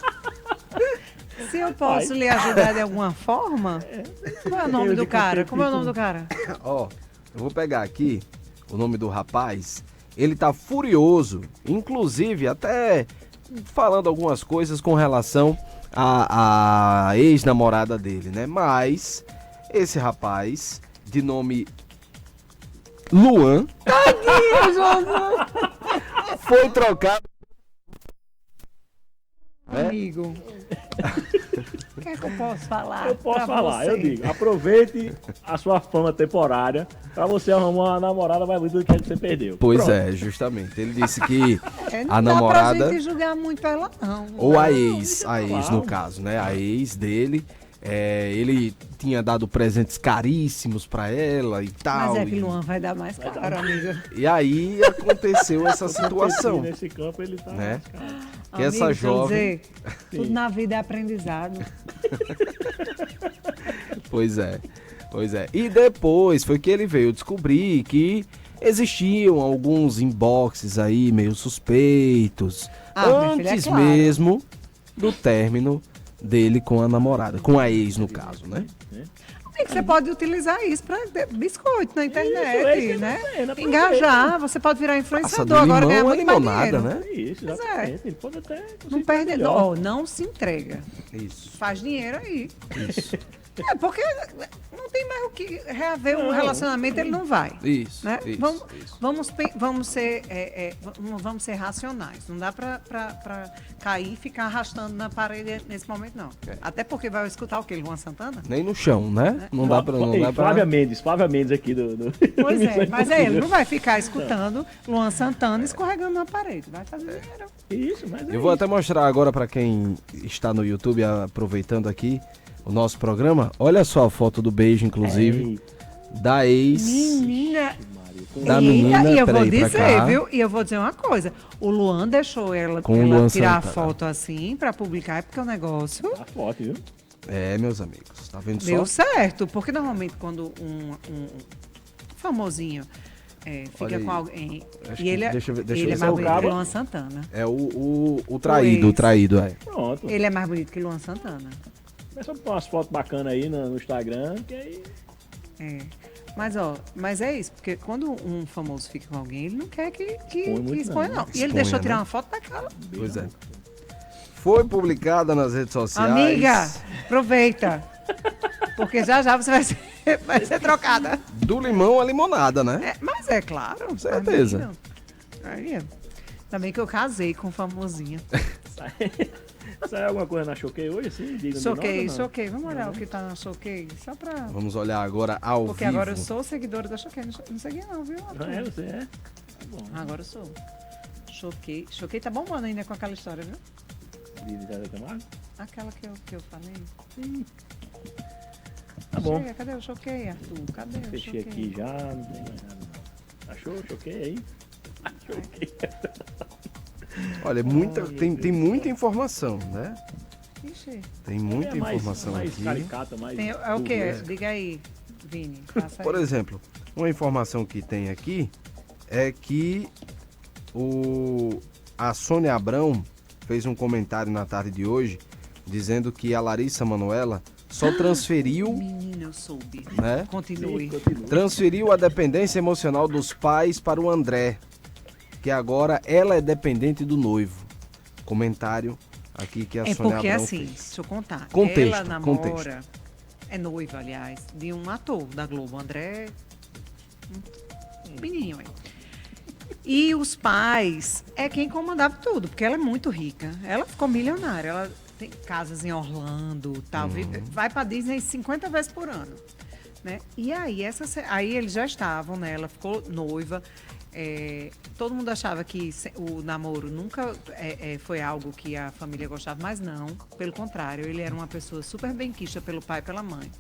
Speaker 12: Se eu posso lhe ajudar de alguma forma, qual é o nome do cara? Como é o nome do cara?
Speaker 13: Ó, eu vou pegar aqui o nome do rapaz. Ele tá furioso, inclusive até falando algumas coisas com relação à ex-namorada dele, né? Mas esse rapaz, de nome Luan, foi trocado.
Speaker 12: Amigo, o que é que eu posso falar?
Speaker 11: Eu posso falar, eu digo. Aproveite a sua fama temporária pra você arrumar uma namorada mais bonita do que você perdeu.
Speaker 13: Pois
Speaker 11: Pronto.
Speaker 13: é, justamente. Ele disse que
Speaker 12: não
Speaker 13: a namorada...
Speaker 12: Não dá pra gente julgar muito ela, não.
Speaker 13: Ou a ex no caso, né? A ex dele... ele tinha dado presentes caríssimos pra ela e tal.
Speaker 12: Mas é que Luan vai dar mais caro, amiga.
Speaker 13: E aí aconteceu essa situação.
Speaker 11: Nesse campo ele tá
Speaker 13: né? Que
Speaker 12: Amigo,
Speaker 13: essa jovem...
Speaker 12: tudo na vida é aprendizado.
Speaker 13: Pois é. E depois foi que ele veio descobrir que existiam alguns inboxes aí meio suspeitos. Antes mesmo do término dele com a namorada, com a ex no caso, né?
Speaker 12: Você pode utilizar isso para biscoito na internet, né? Engajar, você pode virar influenciador agora, ganhar muito mais dinheiro.
Speaker 13: Né?
Speaker 11: Isso, exatamente. Ele pode até
Speaker 12: não perde, não se entrega.
Speaker 13: Isso.
Speaker 12: Faz dinheiro aí. Isso. Porque não tem mais o que reaver um relacionamento, ele não vai.
Speaker 13: Isso.
Speaker 12: Né?
Speaker 13: Isso.
Speaker 12: Vamos ser racionais. Não dá para cair e ficar arrastando na parede nesse momento, não. Até porque vai escutar o quê? Luan Santana?
Speaker 13: Nem no chão, né? Não dá para...
Speaker 11: Flávia Mendes aqui do...
Speaker 12: Pois é, mas ele não vai ficar escutando Luan Santana escorregando na parede. Vai fazer dinheiro.
Speaker 11: Isso, mas
Speaker 13: eu vou até mostrar agora para quem está no YouTube, aproveitando aqui o nosso programa. Olha só a foto do beijo, inclusive, da ex.
Speaker 12: Menina.
Speaker 13: Da menina,
Speaker 12: e eu vou dizer, viu? E eu vou dizer uma coisa. O Luan deixou ela tirar a foto assim pra publicar, é porque o negócio...
Speaker 11: A foto, viu?
Speaker 13: Meus amigos. Tá vendo só?
Speaker 12: Deu certo, porque normalmente quando um famosinho fica com alguém... E ele é mais bonito que Luan Santana.
Speaker 13: É o traído, é.
Speaker 11: Pronto.
Speaker 12: Ele é mais bonito que Luan Santana.
Speaker 11: É só pôr umas fotos bacanas aí no Instagram, que aí...
Speaker 12: Mas é isso, porque quando um famoso fica com alguém, ele não quer que exponha, não. E ele
Speaker 13: Expõe,
Speaker 12: deixou tirar uma foto daquela.
Speaker 13: Pois é. Foi publicada nas redes sociais.
Speaker 12: Amiga, aproveita. Porque já você vai ser trocada.
Speaker 13: Do limão à limonada, né?
Speaker 12: Mas é claro.
Speaker 13: Com certeza.
Speaker 12: Ainda bem que eu casei com famosinha.
Speaker 11: Saiu alguma coisa na Choquei hoje, assim?
Speaker 12: Choquei. Vamos olhar o que tá na Choquei, só pra...
Speaker 13: Vamos olhar agora ao
Speaker 12: Porque
Speaker 13: vivo.
Speaker 12: agora eu sou seguidora da Choquei, não segui não, viu?
Speaker 11: Você é? Tá bom.
Speaker 12: Agora eu sou. Choquei tá bombando ainda com aquela história, viu?
Speaker 11: De Zé Camargo?
Speaker 12: Aquela que eu falei.
Speaker 11: Sim. Tá bom.
Speaker 12: Cadê o Choquei, Arthur? Cadê o Choquei?
Speaker 11: Fechei aqui já, não tem mais nada. Achou? Choquei aí? Choquei.
Speaker 13: Olha, tem muita informação, né?
Speaker 12: Ixi.
Speaker 13: Tem muita informação
Speaker 11: mais
Speaker 13: aqui.
Speaker 11: Caricata, mais
Speaker 12: é o quê? Diga aí, Vini.
Speaker 13: Por exemplo, uma informação que tem aqui é que a Sônia Abrão fez um comentário na tarde de hoje dizendo que a Larissa Manoela só transferiu...
Speaker 12: Menina, eu soube.
Speaker 13: Né?
Speaker 12: Continue.
Speaker 13: Transferiu a dependência emocional dos pais para o André, que agora ela é dependente do noivo. Comentário aqui que a Sônia
Speaker 12: porque
Speaker 13: Abrão
Speaker 12: assim,
Speaker 13: fez.
Speaker 12: deixa eu contar.
Speaker 13: Contexto,
Speaker 12: ela namora, é noiva, aliás, de um ator da Globo, André... Menino, E os pais é quem comandava tudo, porque ela é muito rica. Ela ficou milionária, ela tem casas em Orlando, tal, vai pra Disney 50 vezes por ano. Né? E aí, aí eles já estavam, né? Ela ficou noiva. Todo mundo achava que o namoro nunca foi algo que a família gostava, mas não, pelo contrário, ele era uma pessoa super benquista pelo pai e pela mãe.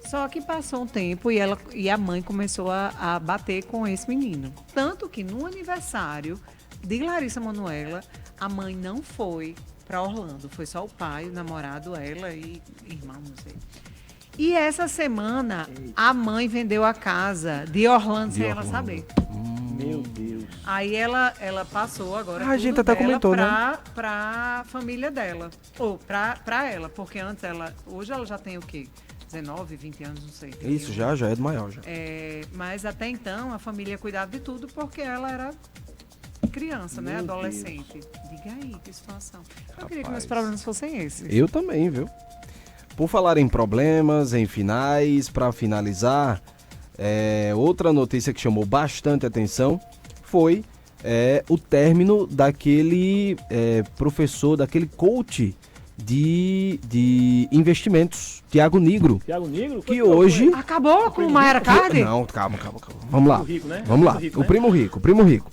Speaker 12: Só que passou um tempo e a mãe começou a bater com esse menino. Tanto que no aniversário de Larissa Manoela, a mãe não foi para Orlando. Foi só o pai, o namorado, ela e irmão, não sei. E essa semana, a mãe vendeu a casa de Orlando sem ela saber.
Speaker 11: Meu Deus.
Speaker 12: Aí ela passou agora
Speaker 13: A gente até comentou,
Speaker 12: pra família dela. Ou pra ela, porque antes hoje ela já tem o quê? 19, 20 anos, não sei.
Speaker 13: Isso, já é do maior já.
Speaker 12: Mas até então a família cuidava de tudo porque ela era criança, né? Adolescente. Diga aí, que situação. Eu queria que meus problemas fossem esses.
Speaker 13: Eu também, viu? Por falar em problemas, em finais, para finalizar, outra notícia que chamou bastante atenção foi o término daquele professor, daquele coach de investimentos, Tiago Nigro.
Speaker 11: Tiago Nigro?
Speaker 13: Que hoje...
Speaker 12: Acabou com o Mayra Card?
Speaker 13: Não, calma. Vamos lá.
Speaker 11: Rico, né?
Speaker 13: Vamos lá.
Speaker 11: Rico,
Speaker 13: o
Speaker 11: né?
Speaker 13: primo rico.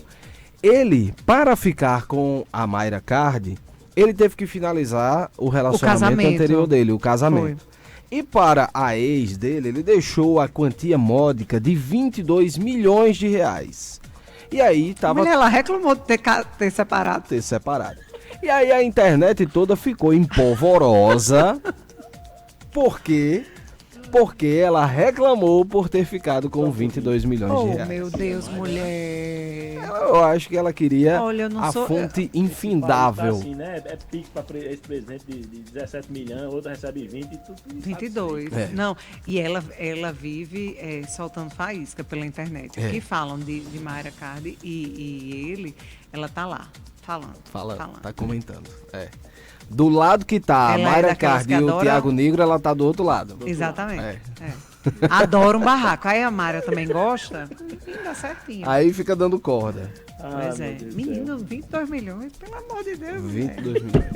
Speaker 13: Ele, para ficar com a Mayra Card, ele teve que finalizar o relacionamento anterior dele, o casamento. Foi. E para a ex dele, ele deixou a quantia módica de 22 milhões de reais. E aí tava...
Speaker 12: Mulher, ela reclamou de ter separado.
Speaker 13: E aí a internet toda ficou empolvorosa porque ela reclamou por ter ficado com 22 milhões de reais.
Speaker 12: Oh, meu Deus, mulher.
Speaker 13: Eu acho que ela queria
Speaker 12: a
Speaker 13: fonte infindável.
Speaker 11: Tá assim, né? É pique para ex-presidente de 17 milhões, outro recebe 20 e tudo.
Speaker 12: 22. Não, e ela vive soltando faísca pela internet. Que falam de Mayra Card e ele, ela tá lá, falando.
Speaker 13: Tá comentando. Do lado que tá a Mayra Card e o Tiago Nigro, ela tá do outro lado.
Speaker 12: Exatamente. Adoro um barraco. Aí a Mayra também gosta. E dá certinho.
Speaker 13: Aí fica dando corda.
Speaker 12: Pois é. Menino, 22 milhões, pelo amor de Deus.
Speaker 13: 22 milhões.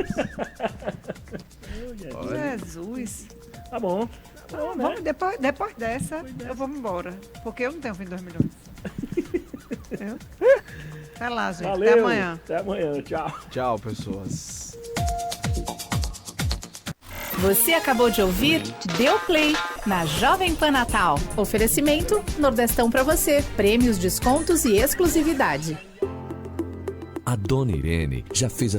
Speaker 12: Jesus.
Speaker 11: Tá bom.
Speaker 12: Vamos, depois dessa, eu vou embora. Porque eu não tenho 22 milhões. Até lá, gente.
Speaker 11: Valeu.
Speaker 12: Até amanhã.
Speaker 11: Até amanhã. Tchau.
Speaker 13: Tchau, pessoas.
Speaker 19: Você acabou de ouvir Deu Play na Jovem Pan Natal.
Speaker 6: Oferecimento Nordestão pra você. Prêmios, descontos e exclusividade.
Speaker 1: A Dona Irene já fez a